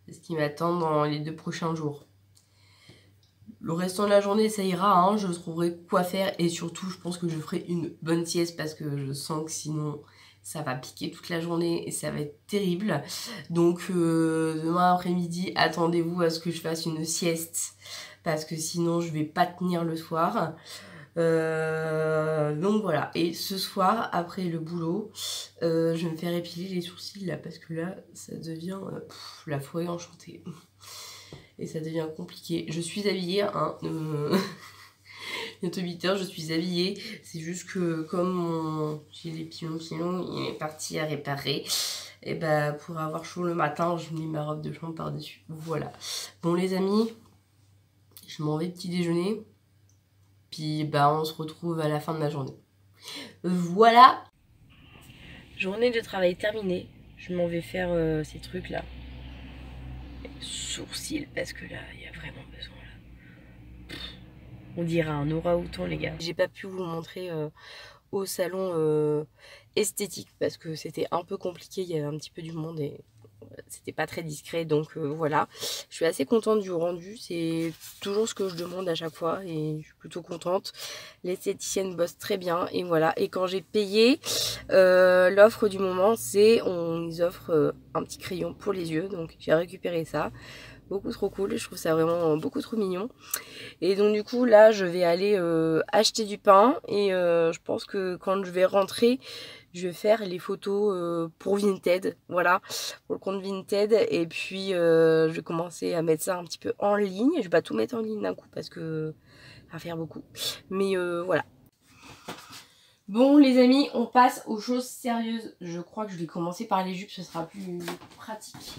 c'est ce qui m'attend dans les 2 prochains jours. Le restant de la journée, ça ira, hein, je trouverai quoi faire et surtout, je pense que je ferai une bonne sieste parce que je sens que sinon, ça va piquer toute la journée et ça va être terrible. Donc, demain après-midi, attendez-vous à ce que je fasse une sieste parce que sinon, je vais pas tenir le soir. Donc voilà, et ce soir après le boulot je vais me faire épiler les sourcils là parce que là ça devient la forêt enchantée et ça devient compliqué. Je suis habillée hein, bientôt 8 h, je suis habillée, c'est juste que comme j'ai les pilons il est parti à réparer et bah pour avoir chaud le matin je mets ma robe de chambre par dessus. Voilà, bon les amis, je m'en vais petit déjeuner. Puis bah on se retrouve à la fin de la journée. Voilà. Journée de travail terminée. Je m'en vais faire ces trucs là. Sourcils parce que là il y a vraiment besoin là. On dirait un orang-outan les gars. J'ai pas pu vous montrer au salon esthétique parce que c'était un peu compliqué. Il y avait un petit peu du monde et c'était pas très discret, donc voilà. Je suis assez contente du rendu, c'est toujours ce que je demande à chaque fois et je suis plutôt contente. L'esthéticienne bosse très bien et voilà. Et quand j'ai payé, l'offre du moment c'est on nous offre un petit crayon pour les yeux, donc j'ai récupéré ça. beaucoup trop cool. Je trouve ça vraiment beaucoup trop mignon. Et donc du coup là je vais aller acheter du pain et je pense que quand je vais rentrer je vais faire les photos pour Vinted, voilà, pour le compte Vinted. Et puis je vais commencer à mettre ça un petit peu en ligne. Je vais pas tout mettre en ligne d'un coup parce que ça va faire beaucoup. Mais voilà. Bon les amis, on passe aux choses sérieuses. Je crois que je vais commencer par les jupes, ce sera plus pratique.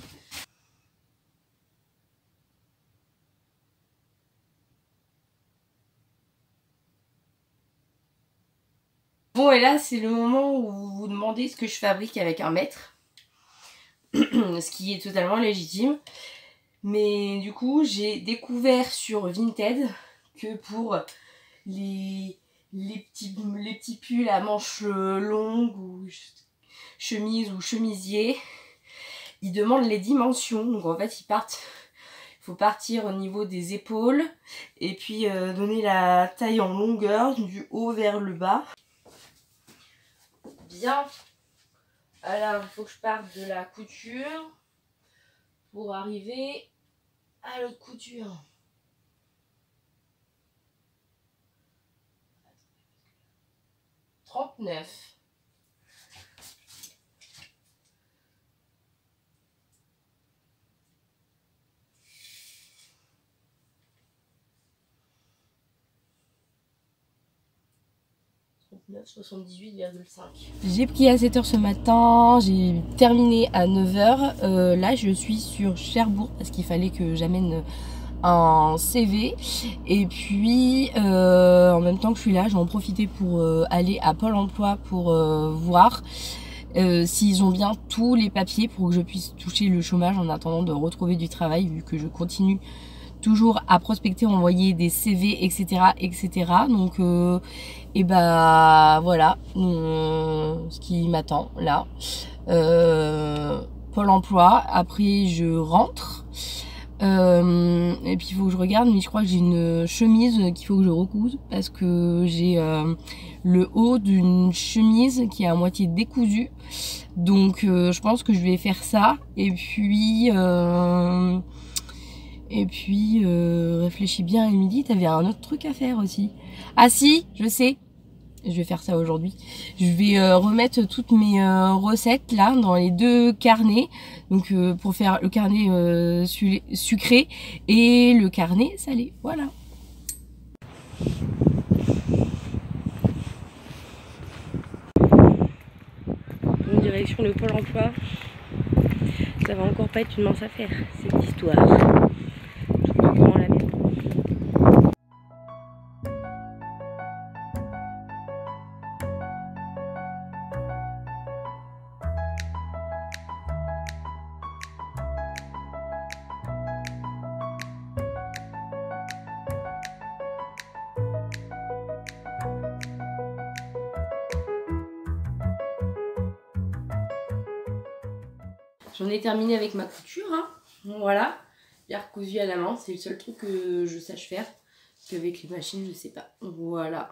Bon et là c'est le moment où vous vous demandez ce que je fabrique avec un mètre. Ce qui est totalement légitime. Mais du coup j'ai découvert sur Vinted que pour les petits pulls à manches longues ou chemise ou chemisier, ils demandent les dimensions. Donc en fait il faut partir au niveau des épaules et puis donner la taille en longueur du haut vers le bas. Bien. Alors il faut que je parte de la couture pour arriver à l'autre couture. « 39. J'ai pris à 7h ce matin, j'ai terminé à 9h. Là je suis sur Cherbourg parce qu'il fallait que j'amène un CV. Et puis en même temps que je suis là, j'ai en profité pour aller à Pôle emploi pour voir s'ils ont bien tous les papiers pour que je puisse toucher le chômage en attendant de retrouver du travail, vu que je continue toujours à prospecter, envoyer des CV, etc. etc. Donc et bah voilà ce qui m'attend là. Pôle emploi, après je rentre. Et puis il faut que je regarde, mais je crois que j'ai une chemise qu'il faut que je recouse parce que j'ai le haut d'une chemise qui est à moitié décousue. Donc je pense que je vais faire ça. Et puis réfléchis bien Émilie, t'avais un autre truc à faire aussi. Ah si, je sais. Je vais faire ça aujourd'hui. Je vais remettre toutes mes recettes là dans les 2 carnets. Donc pour faire le carnet sucré et le carnet salé. Voilà. En direction le Pôle emploi. Ça va encore pas être une mince affaire cette histoire. Je reprends la maison. J'en ai terminé avec ma couture, hein. Voilà, bien recousu à la main, c'est le seul truc que je sache faire. Parce qu'avec les machines, je sais pas. Voilà.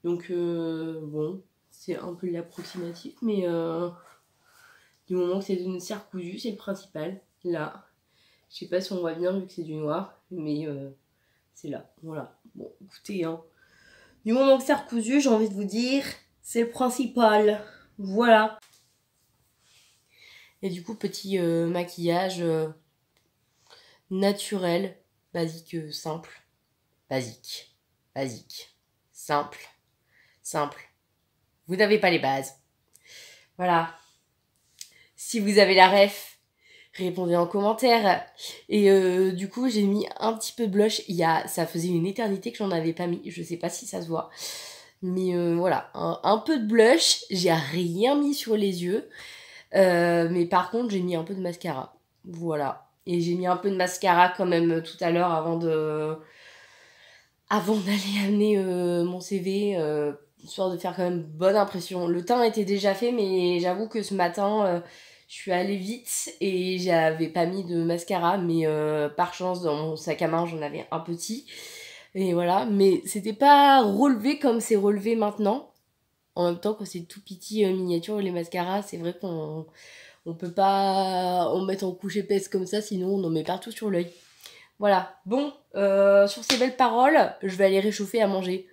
Donc, bon, c'est un peu de l'approximatif, mais du moment que c'est une serre cousue, c'est le principal. Là, je sais pas si on voit bien vu que c'est du noir, mais c'est là. Voilà. Bon, écoutez, hein. Du moment que c'est recousu, j'ai envie de vous dire, c'est le principal. Voilà. Et du coup, petit maquillage naturel, basique, simple. Basique, simple, simple. Vous n'avez pas les bases. Voilà. Si vous avez la ref, répondez en commentaire. Et du coup, j'ai mis un petit peu de blush. Ça faisait une éternité que j'en avais pas mis. Je sais pas si ça se voit. Mais voilà, un peu de blush. J'ai rien mis sur les yeux. Mais par contre j'ai mis un peu de mascara, voilà, et j'ai mis un peu de mascara quand même tout à l'heure avant d'aller amener mon CV, histoire de faire quand même bonne impression. Le teint était déjà fait, mais j'avoue que ce matin je suis allée vite et j'avais pas mis de mascara, mais par chance dans mon sac à main j'en avais un petit et voilà, mais c'était pas relevé comme c'est relevé maintenant. En même temps, quand c'est tout petit miniature, les mascaras, c'est vrai qu'on On peut pas en mettre en couche épaisse comme ça, sinon on en met partout sur l'œil. Voilà, bon, sur ces belles paroles, je vais aller réchauffer à manger.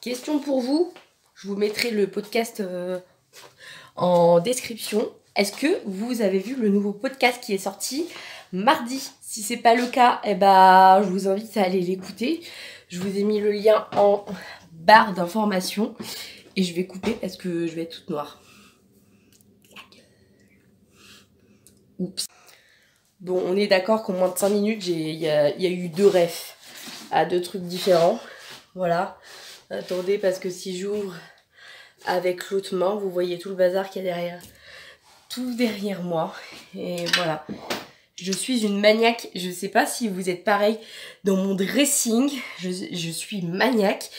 Question pour vous, je vous mettrai le podcast en description. Est-ce que vous avez vu le nouveau podcast qui est sorti mardi? Si c'est pas le cas, eh ben, je vous invite à aller l'écouter. Je vous ai mis le lien en barre d'information et je vais couper parce que je vais être toute noire. Oups. Bon, on est d'accord qu'en moins de 5 minutes, il y a eu 2 refs à 2 trucs différents. Voilà. Attendez, parce que si j'ouvre avec l'autre main, vous voyez tout le bazar qu'il y a derrière. Tout derrière moi. Et voilà. Je suis une maniaque. Je sais pas si vous êtes pareil dans mon dressing. Je suis maniaque.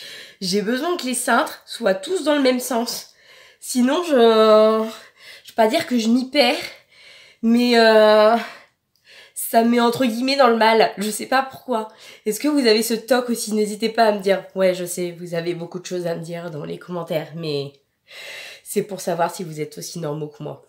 J'ai besoin que les cintres soient tous dans le même sens. Sinon, je vais pas dire que je m'y perds. Mais ça me met entre guillemets dans le mal. Je sais pas pourquoi. Est-ce que vous avez ce toc aussi? N'hésitez pas à me dire. Ouais, je sais, vous avez beaucoup de choses à me dire dans les commentaires. Mais c'est pour savoir si vous êtes aussi normaux que moi.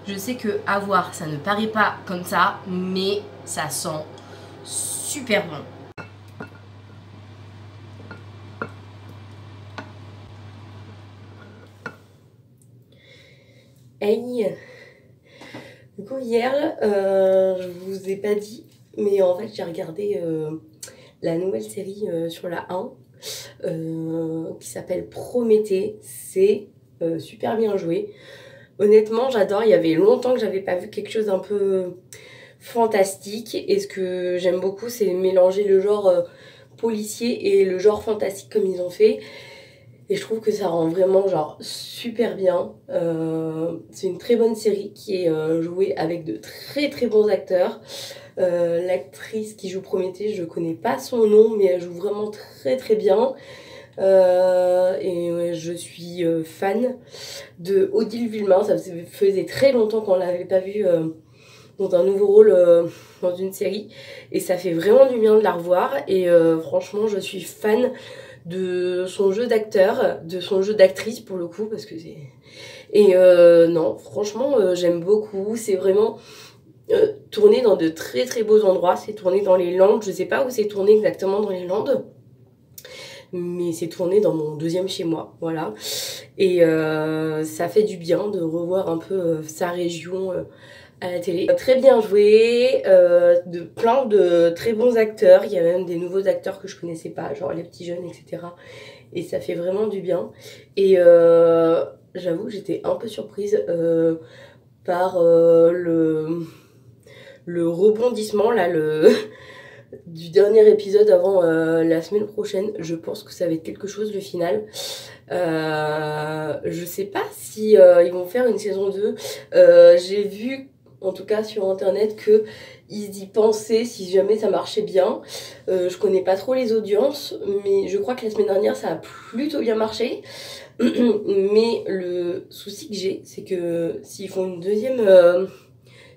Je sais que à voir, ça ne paraît pas comme ça, mais ça sent super bon. Hey, du coup hier, je vous ai pas dit, mais en fait j'ai regardé la nouvelle série sur la 1 qui s'appelle Prométhée. C'est super bien joué. Honnêtement, j'adore. Il y avait longtemps que j'avais pas vu quelque chose d'un peu fantastique. Et ce que j'aime beaucoup, c'est mélanger le genre policier et le genre fantastique comme ils ont fait. Et je trouve que ça rend vraiment genre super bien. C'est une très bonne série qui est jouée avec de très très bons acteurs. L'actrice qui joue Prométhée, je connais pas son nom, mais elle joue vraiment très très bien. Et ouais, je suis fan de Odile Villemain. Ça faisait très longtemps qu'on l'avait pas vue dans un nouveau rôle dans une série, et ça fait vraiment du bien de la revoir. Et franchement, je suis fan de son jeu d'acteur, de son jeu d'actrice pour le coup, parce que c'est... Et non, franchement, j'aime beaucoup. C'est vraiment tourné dans de très très beaux endroits. C'est tourné dans les Landes. Je sais pas où c'est tourné exactement dans les Landes, mais c'est tourné dans mon deuxième chez moi, voilà. Et ça fait du bien de revoir un peu sa région à la télé. Très bien joué, de plein de très bons acteurs. Il y a même des nouveaux acteurs que je connaissais pas, genre les petits jeunes, etc. Et ça fait vraiment du bien. Et j'avoue que j'étais un peu surprise par le rebondissement là, du dernier épisode avant la semaine prochaine. Je pense que ça va être quelque chose le final. Je sais pas si ils vont faire une saison 2. J'ai vu en tout cas sur internet que ils y pensaient si jamais ça marchait bien. Je connais pas trop les audiences, mais je crois que la semaine dernière ça a plutôt bien marché. Mais le souci que j'ai, c'est que s'ils font une deuxième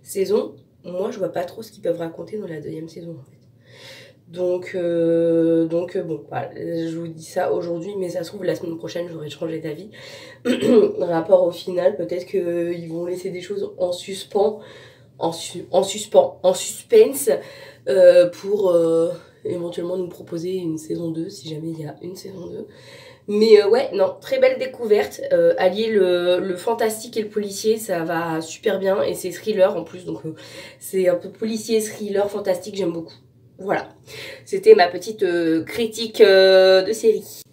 saison, moi je vois pas trop ce qu'ils peuvent raconter dans la deuxième saison en fait. Donc bon, voilà, je vous dis ça aujourd'hui, mais ça se trouve la semaine prochaine j'aurais changé d'avis. Rapport au final, peut-être qu'ils vont laisser des choses en suspens, en suspense pour éventuellement nous proposer une saison 2 si jamais il y a une saison 2. Mais ouais, non, très belle découverte. Allier le fantastique et le policier, ça va super bien. Et c'est thriller en plus, donc c'est un peu policier, thriller, fantastique, j'aime beaucoup. Voilà, c'était ma petite critique de série.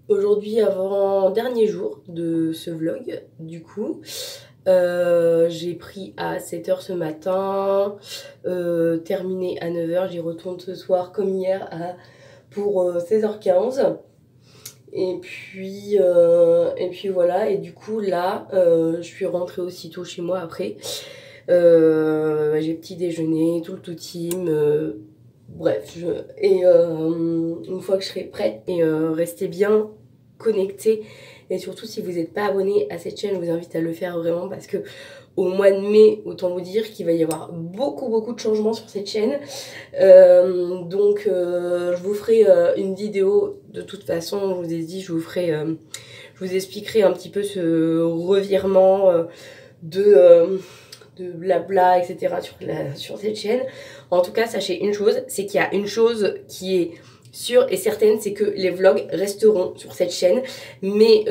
Aujourd'hui, avant-dernier jour de ce vlog, du coup, j'ai pris à 7h ce matin, terminé à 9h, j'y retourne ce soir comme hier pour 16h15. Et puis voilà, et du coup là, je suis rentrée aussitôt chez moi après. J'ai petit déjeuner, tout le team, bref. Une fois que je serai prête, et restez bien connectés. Et surtout, si vous n'êtes pas abonné à cette chaîne, je vous invite à le faire vraiment parce que au mois de mai, autant vous dire qu'il va y avoir beaucoup de changements sur cette chaîne. Donc je vous ferai une vidéo de toute façon, je vous ai dit, je vous expliquerai un petit peu ce revirement de blabla, etc. sur cette chaîne. En tout cas, sachez une chose, c'est qu'il y a une chose qui est sûre et certaine, c'est que les vlogs resteront sur cette chaîne, mais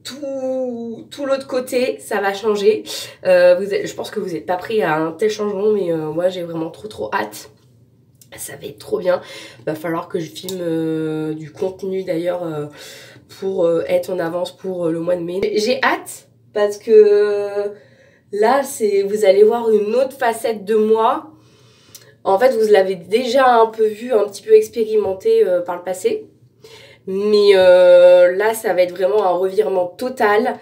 tout l'autre côté, ça va changer. Je pense que vous n'êtes pas prêts à un tel changement, mais moi j'ai vraiment trop hâte. Ça va être trop bien. Va falloir que je filme du contenu d'ailleurs pour être en avance pour le mois de mai. J'ai hâte parce que là, vous allez voir une autre facette de moi. En fait, vous l'avez déjà un peu vu, un petit peu expérimenté par le passé. Mais là, ça va être vraiment un revirement total.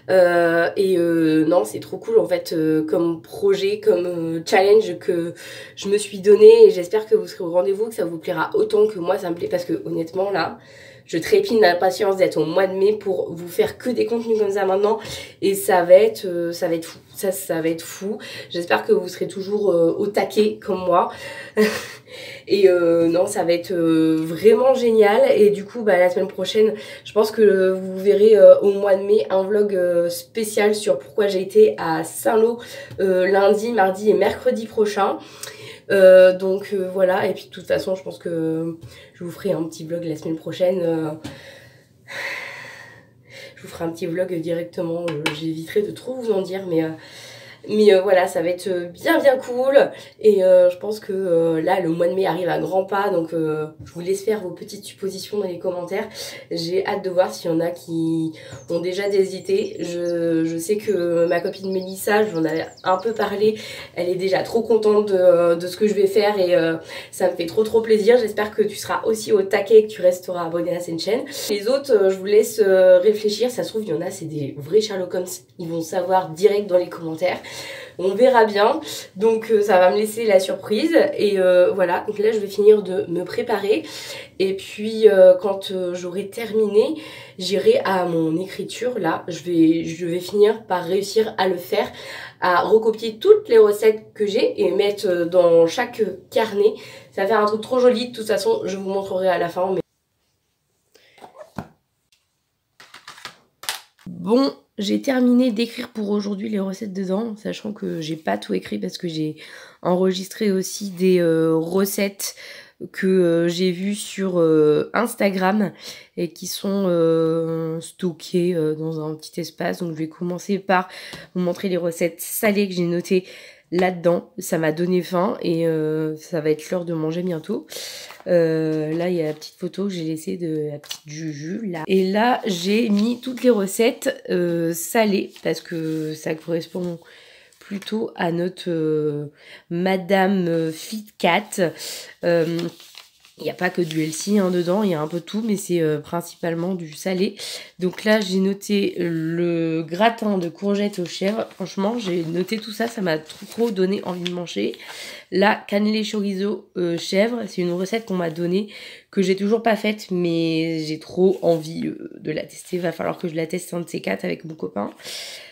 Non, c'est trop cool en fait comme projet, comme challenge que je me suis donné. Et j'espère que vous serez au rendez-vous, que ça vous plaira autant que moi, ça me plaît. Parce que honnêtement, là, je trépigne d'impatience d'être au mois de mai pour vous faire que des contenus comme ça maintenant. Et ça va être fou. Ça va être fou. J'espère que vous serez toujours au taquet comme moi. Et non, ça va être vraiment génial. Et du coup, la semaine prochaine, je pense que vous verrez au mois de mai un vlog spécial sur pourquoi j'ai été à Saint-Lô lundi, mardi et mercredi prochain. Donc voilà, et puis de toute façon, je pense que je vous ferai un petit vlog la semaine prochaine. Je vous ferai un petit vlog directement. J'éviterai de trop vous en dire, mais voilà, ça va être bien cool. Et je pense que là, le mois de mai arrive à grands pas. Donc je vous laisse faire vos petites suppositions dans les commentaires. J'ai hâte de voir s'il y en a qui ont déjà des idées. Je sais que ma copine Mélissa, je vous en avais un peu parlé, elle est déjà trop contente de ce que je vais faire. Et ça me fait trop plaisir. J'espère que tu seras aussi au taquet et que tu resteras abonné à cette chaîne. Les autres, je vous laisse réfléchir. Ça se trouve, il y en a, c'est des vrais Sherlock Holmes. Ils vont savoir direct dans les commentaires. On verra bien, donc ça va me laisser la surprise. Et voilà, donc là je vais finir de me préparer. Et puis quand j'aurai terminé, j'irai à mon écriture. Là, je vais finir par réussir à le faire, à recopier toutes les recettes que j'ai et mettre dans chaque carnet. Ça va faire un truc trop joli. De toute façon, je vous montrerai à la fin. Bon, j'ai terminé d'écrire pour aujourd'hui les recettes dedans, sachant que j'ai pas tout écrit parce que j'ai enregistré aussi des recettes que j'ai vues sur Instagram et qui sont stockées dans un petit espace. Donc je vais commencer par vous montrer les recettes salées que j'ai notées là-dedans. Ça m'a donné faim et ça va être l'heure de manger bientôt. Là il y a la petite photo que j'ai laissée de la petite Juju là. Et là j'ai mis toutes les recettes salées parce que ça correspond plutôt à notre Madame Fit Cat. Il n'y a pas que du healthy dedans, il y a un peu tout, mais c'est principalement du salé. Donc là, j'ai noté le gratin de courgettes aux chèvres. Franchement, j'ai noté tout ça, ça m'a trop donné envie de manger. La cannelé chorizo chèvre, c'est une recette qu'on m'a donnée, que j'ai toujours pas faite, mais j'ai trop envie de la tester. Va falloir que je la teste un de ces quatre avec mon copain.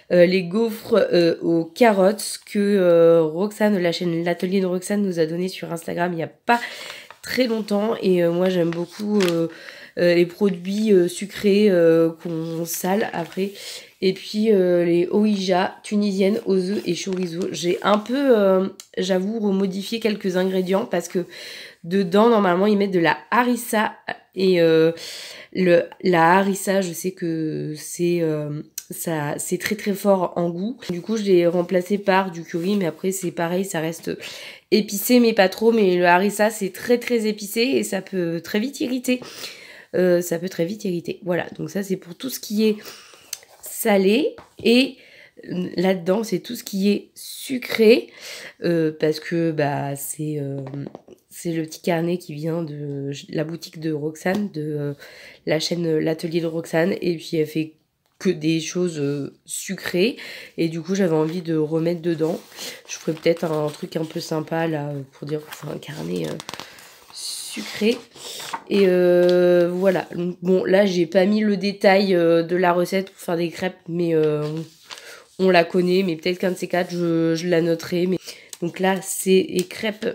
Les gaufres aux carottes que Roxane, la chaîne L'Atelier de Roxane, nous a donné sur Instagram il n'y a pas très longtemps. Et moi j'aime beaucoup les produits sucrés qu'on sale après. Et puis les Ouija tunisiennes aux œufs et chorizo. J'ai un peu, j'avoue, remodifié quelques ingrédients parce que Dedans, normalement, ils mettent de la harissa. Et la harissa, je sais que c'est très très fort en goût. Du coup, je l'ai remplacé par du curry, mais après, c'est pareil, ça reste épicé, mais pas trop. Mais le harissa, c'est très très épicé et ça peut très vite irriter. Voilà, donc ça, c'est pour tout ce qui est salé. Et là-dedans, c'est tout ce qui est sucré, parce que bah c'est le petit carnet qui vient de la boutique de Roxane, de la chaîne L'Atelier de Roxane, et puis elle fait que des choses sucrées, et du coup j'avais envie de remettre dedans. Je ferais peut-être un truc un peu sympa là, pour dire que c'est un carnet sucré. Et voilà, bon là j'ai pas mis le détail de la recette pour faire des crêpes, mais on la connaît, mais peut-être qu'un de ces quatre je la noterai. Mais donc là c'est des crêpes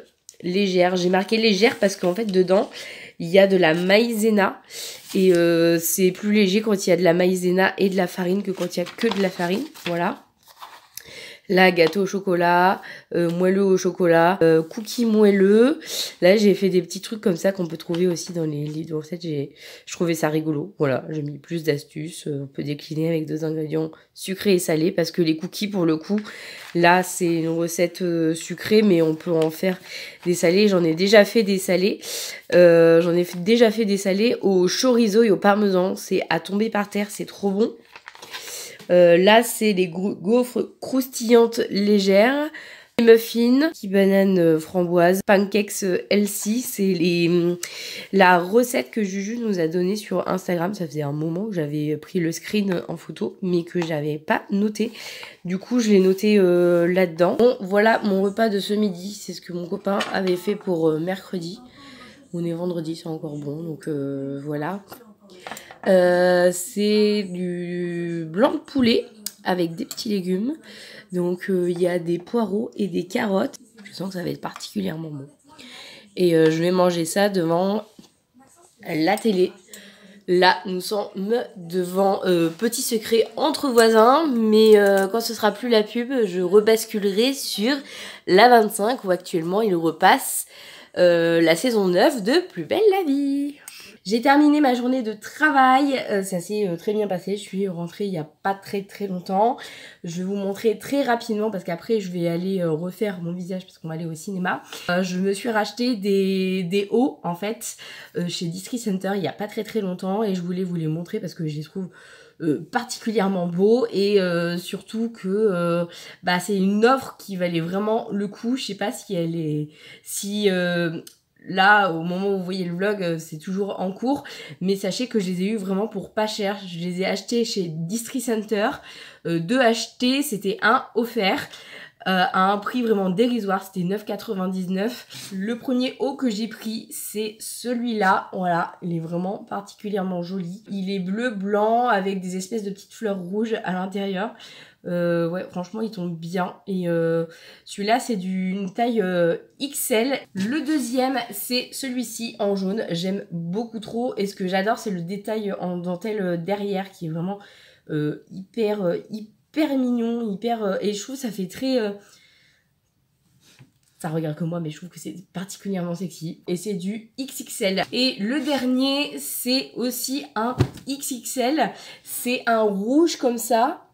légères. J'ai marqué légères parce qu'en fait dedans il y a de la maïzena, et c'est plus léger quand il y a de la maïzena et de la farine que quand il y a que de la farine. Voilà. Là, gâteau au chocolat, moelleux au chocolat, cookies moelleux. Là, j'ai fait des petits trucs comme ça qu'on peut trouver aussi dans les livres de recettes. Je trouvais ça rigolo. Voilà, j'ai mis plus d'astuces. On peut décliner avec 2 ingrédients sucrés et salés, parce que les cookies, pour le coup, là, c'est une recette sucrée, mais on peut en faire des salés. J'en ai déjà fait des salés. Déjà fait des salés au chorizo et au parmesan. C'est à tomber par terre, c'est trop bon. Là, c'est les gaufres croustillantes légères, les muffins, qui banane framboise, pancakes healthy. C'est la recette que Juju nous a donnée sur Instagram. Ça faisait un moment que j'avais pris le screen en photo, mais que j'avais pas noté. Du coup, je l'ai noté là-dedans. Bon, voilà mon repas de ce midi. C'est ce que mon copain avait fait pour mercredi. On est vendredi, c'est encore bon, donc voilà. C'est du blanc de poulet avec des petits légumes. Donc il y a des poireaux et des carottes. Je sens que ça va être particulièrement bon. Et je vais manger ça devant la télé. Là, nous sommes devant Petit Secret entre voisins. Mais quand ce sera plus la pub, je rebasculerai sur la 25 où actuellement il repasse la saison 9 de Plus belle la vie. J'ai terminé ma journée de travail, ça s'est très bien passé, je suis rentrée il n'y a pas très très longtemps. Je vais vous montrer très rapidement parce qu'après je vais aller refaire mon visage parce qu'on va aller au cinéma. Je me suis racheté des hauts en fait chez Distri Center il n'y a pas très très longtemps, et je voulais vous les montrer parce que je les trouve particulièrement beaux, et surtout que bah, c'est une offre qui valait vraiment le coup. Je sais pas si elle est... Là, au moment où vous voyez le vlog, c'est toujours en cours, mais sachez que je les ai eu vraiment pour pas cher. Je les ai achetés chez Distri Center, 2 achetés, c'était 1 offert, à un prix vraiment dérisoire, c'était 9,99. Le premier haut que j'ai pris, c'est celui-là, voilà, il est vraiment particulièrement joli. Il est bleu, blanc, avec des espèces de petites fleurs rouges à l'intérieur. Ouais, franchement il tombe bien, et celui-là c'est d'une taille XL. Le deuxième c'est celui-ci en jaune, j'aime beaucoup trop, et ce que j'adore c'est le détail en dentelle derrière qui est vraiment hyper mignon, et je trouve ça fait très ça regarde que moi, mais je trouve que c'est particulièrement sexy. Et c'est du XXL. Et le dernier, c'est aussi un XXL. C'est un rouge comme ça.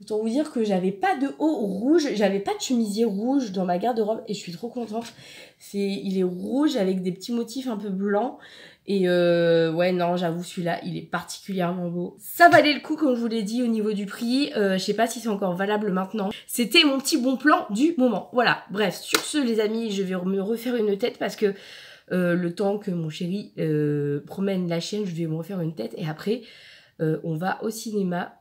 Autant vous dire que j'avais pas de haut rouge, j'avais pas de chemisier rouge dans ma garde-robe, et je suis trop contente. Il est rouge avec des petits motifs un peu blancs. Et ouais, non, j'avoue, celui-là, il est particulièrement beau. Ça valait le coup, comme je vous l'ai dit, au niveau du prix. Je sais pas si c'est encore valable maintenant. C'était mon petit bon plan du moment. Voilà, bref, sur ce, les amis, je vais me refaire une tête parce que le temps que mon chéri promène la chienne, je vais me refaire une tête. Et après, on va au cinéma.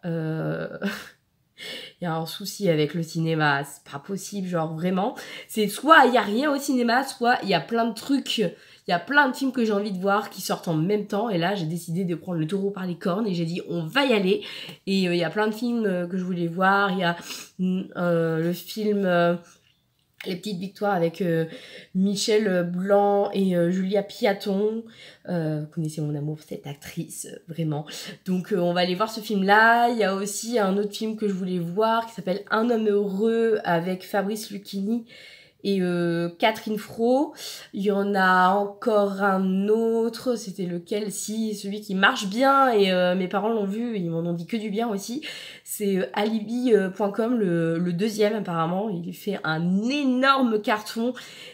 Il y a un souci avec le cinéma, c'est pas possible, genre vraiment. C'est soit il y a rien au cinéma, soit il y a plein de trucs, il y a plein de films que j'ai envie de voir qui sortent en même temps. Et là, j'ai décidé de prendre le taureau par les cornes et j'ai dit on va y aller. Et il y a plein de films que je voulais voir. Il y a le film Les Petites Victoires avec Michel Blanc et Julia Piaton. Vous connaissez mon amour pour cette actrice, vraiment. Donc on va aller voir ce film-là. Il y a aussi un autre film que je voulais voir qui s'appelle Un homme heureux avec Fabrice Lucchini et Catherine Fro. Il y en a encore un autre, c'était lequel? Si, celui qui marche bien, et mes parents l'ont vu, ils m'en ont dit que du bien aussi. C'est alibi.com, le deuxième apparemment. Il fait un énorme carton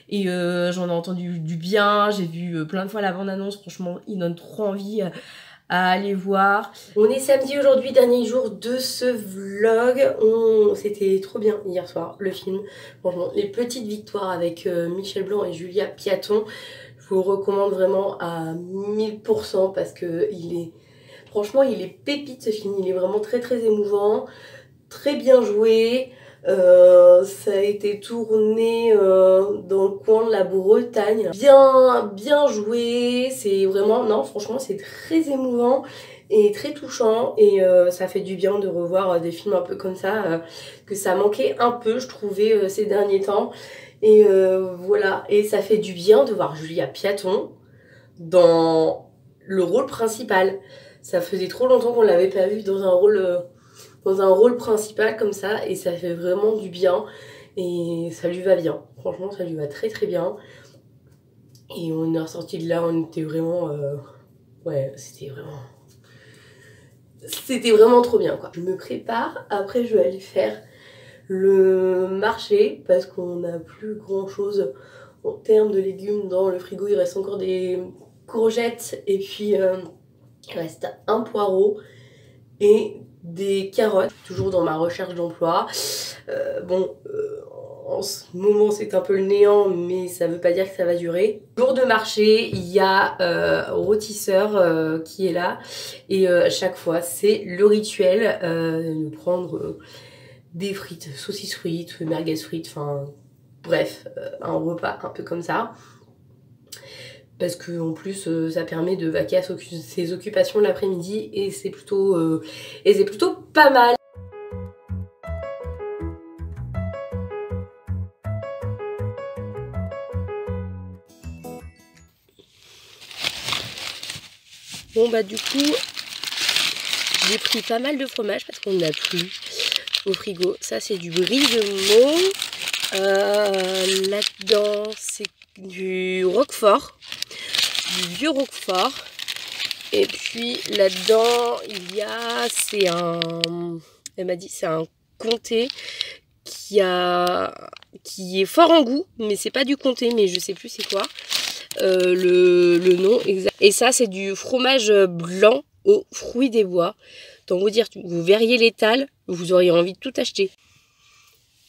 et j'en ai entendu du bien. J'ai vu plein de fois la bande-annonce, franchement, il donne trop envie à aller voir. On est samedi aujourd'hui, dernier jour de ce vlog. C'était trop bien hier soir, le film. Franchement, les petites victoires avec Michel Blanc et Julia Piaton. Je vous le recommande vraiment à 1000% parce que franchement, il est pépite ce film. Il est vraiment très très émouvant, très bien joué. Ça a été tourné dans le coin de la Bretagne. Bien joué, c'est vraiment, non franchement c'est très émouvant et très touchant et ça fait du bien de revoir des films un peu comme ça, que ça manquait un peu je trouvais ces derniers temps. Et voilà, et ça fait du bien de voir Julia Piaton dans le rôle principal. Ça faisait trop longtemps qu'on l'avait pas vue dans un rôle principal comme ça et ça fait vraiment du bien et ça lui va bien. Franchement, ça lui va très très bien. Et on est ressorti de là, on était vraiment... ouais, c'était vraiment trop bien quoi. Je me prépare, après je vais aller faire le marché parce qu'on n'a plus grand chose en termes de légumes dans le frigo. Il reste encore des courgettes et puis il reste un poireau et des carottes, toujours dans ma recherche d'emploi. En ce moment c'est un peu le néant, mais ça veut pas dire que ça va durer. Jour de marché, il y a rôtisseur qui est là et à chaque fois c'est le rituel de prendre des frites, saucisses frites, merguez frites, enfin bref, un repas un peu comme ça. Parce que en plus ça permet de vaquer à ses occupations l'après-midi et c'est plutôt pas mal. Bon bah du coup j'ai pris pas mal de fromage parce qu'on n'a plus au frigo. Ça c'est du brie de Meaux. Là-dedans c'est du roquefort, du vieux roquefort. Et puis là-dedans il y a, elle m'a dit c'est un comté qui est fort en goût, mais c'est pas du comté, mais je sais plus c'est quoi le nom exact. Et ça c'est du fromage blanc aux fruits des bois. Donc vous dire, vous verriez l'étal, vous auriez envie de tout acheter.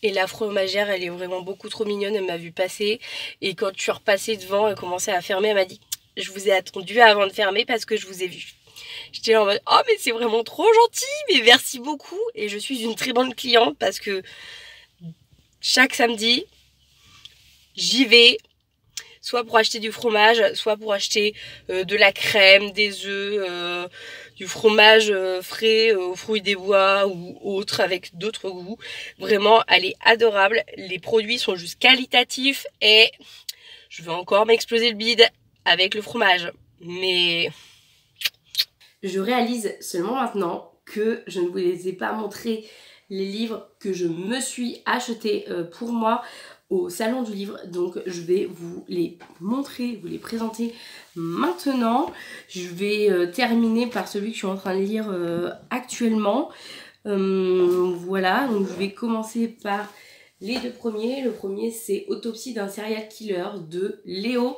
Et la fromagère, elle est vraiment beaucoup trop mignonne, elle m'a vu passer. Et quand je suis repassée devant, elle commençait à fermer, elle m'a dit « Je vous ai attendu avant de fermer parce que je vous ai vu. » J'étais là en mode « Oh mais c'est vraiment trop gentil, mais merci beaucoup !» Et je suis une très bonne cliente parce que chaque samedi, j'y vais. Soit pour acheter du fromage, soit pour acheter de la crème, des œufs, du fromage frais aux fruits des bois ou autre avec d'autres goûts. Vraiment, elle est adorable. Les produits sont juste qualitatifs et je vais encore m'exploser le bide avec le fromage. Mais je réalise seulement maintenant que je ne vous les ai pas montré les livres que je me suis achetés pour moi au salon du livre, donc je vais vous les montrer, vous les présenter maintenant. Je vais terminer par celui que je suis en train de lire actuellement. Voilà, donc je vais commencer par les deux premiers. Le premier c'est Autopsie d'un serial killer de Léo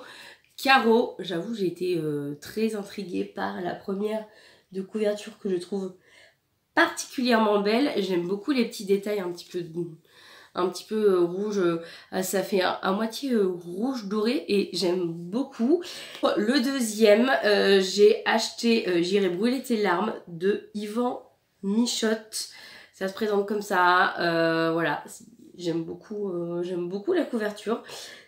Caro. J'avoue j'ai été très intriguée par la première de couverture que je trouve particulièrement belle. J'aime beaucoup les petits détails un petit peu rouge, ça fait à moitié rouge doré et j'aime beaucoup. Le deuxième, j'ai acheté J'irai brûler tes larmes de Yvan Michotte. Ça se présente comme ça, voilà, j'aime beaucoup la couverture.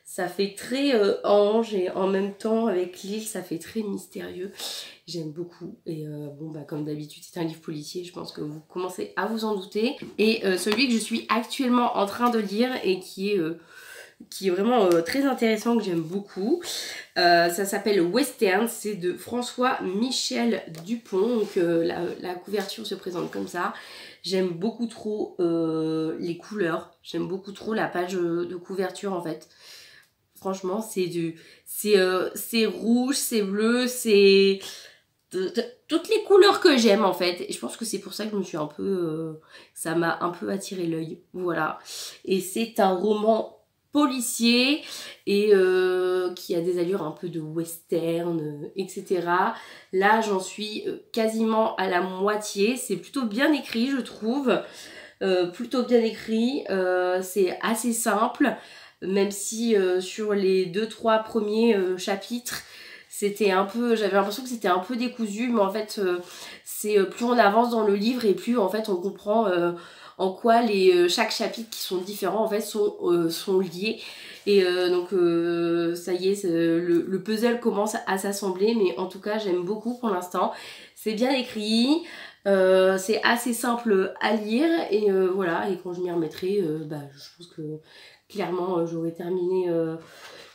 Ça fait très ange et en même temps avec l'île ça fait très mystérieux. J'aime beaucoup et bon bah comme d'habitude c'est un livre policier, je pense que vous commencez à vous en douter. Et celui que je suis actuellement en train de lire et qui est qui est vraiment très intéressant, que j'aime beaucoup. Ça s'appelle Western, c'est de François-Michel Dupont. Donc la couverture se présente comme ça. J'aime beaucoup trop les couleurs, j'aime beaucoup trop la page de couverture en fait. Franchement, c'est rouge, c'est bleu, c'est toutes les couleurs que j'aime en fait. Et je pense que c'est pour ça que je me suis un peu ça m'a un peu attiré l'œil. Voilà. Et c'est un roman policier et qui a des allures un peu de western, etc. Là, j'en suis quasiment à la moitié. C'est plutôt bien écrit, je trouve. Plutôt bien écrit. C'est assez simple. Même si sur les 2-3 premiers chapitres, c'était un peu, j'avais l'impression que c'était un peu décousu, mais en fait c'est plus on avance dans le livre et plus en fait on comprend en quoi chaque chapitre qui sont différents en fait sont liés. Et donc ça y est, le puzzle commence à s'assembler, mais en tout cas j'aime beaucoup pour l'instant. C'est bien écrit, c'est assez simple à lire et voilà, et quand je m'y remettrai, je pense que clairement j'aurai terminé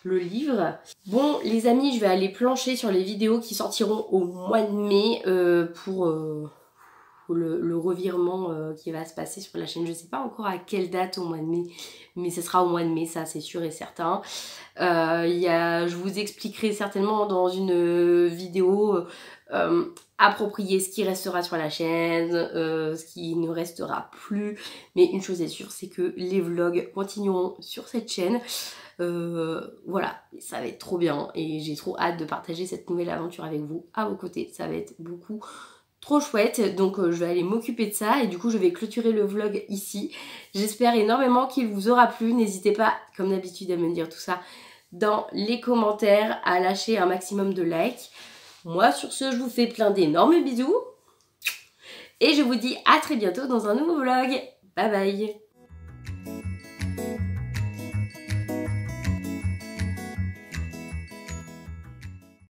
le livre. Bon les amis, je vais aller plancher sur les vidéos qui sortiront au mois de mai pour le revirement qui va se passer sur la chaîne. Je sais pas encore à quelle date au mois de mai, mais ce sera au mois de mai, ça c'est sûr et certain. Je vous expliquerai certainement dans une vidéo appropriée ce qui restera sur la chaîne, ce qui ne restera plus. Mais une chose est sûre, c'est que les vlogs continueront sur cette chaîne. Voilà, ça va être trop bien et j'ai trop hâte de partager cette nouvelle aventure avec vous à vos côtés. Ça va être beaucoup trop chouette, donc je vais aller m'occuper de ça et du coup je vais clôturer le vlog ici. J'espère énormément qu'il vous aura plu. N'hésitez pas, comme d'habitude, à me dire tout ça dans les commentaires, à lâcher un maximum de likes. Moi sur ce, je vous fais plein d'énormes bisous et je vous dis à très bientôt dans un nouveau vlog. Bye bye.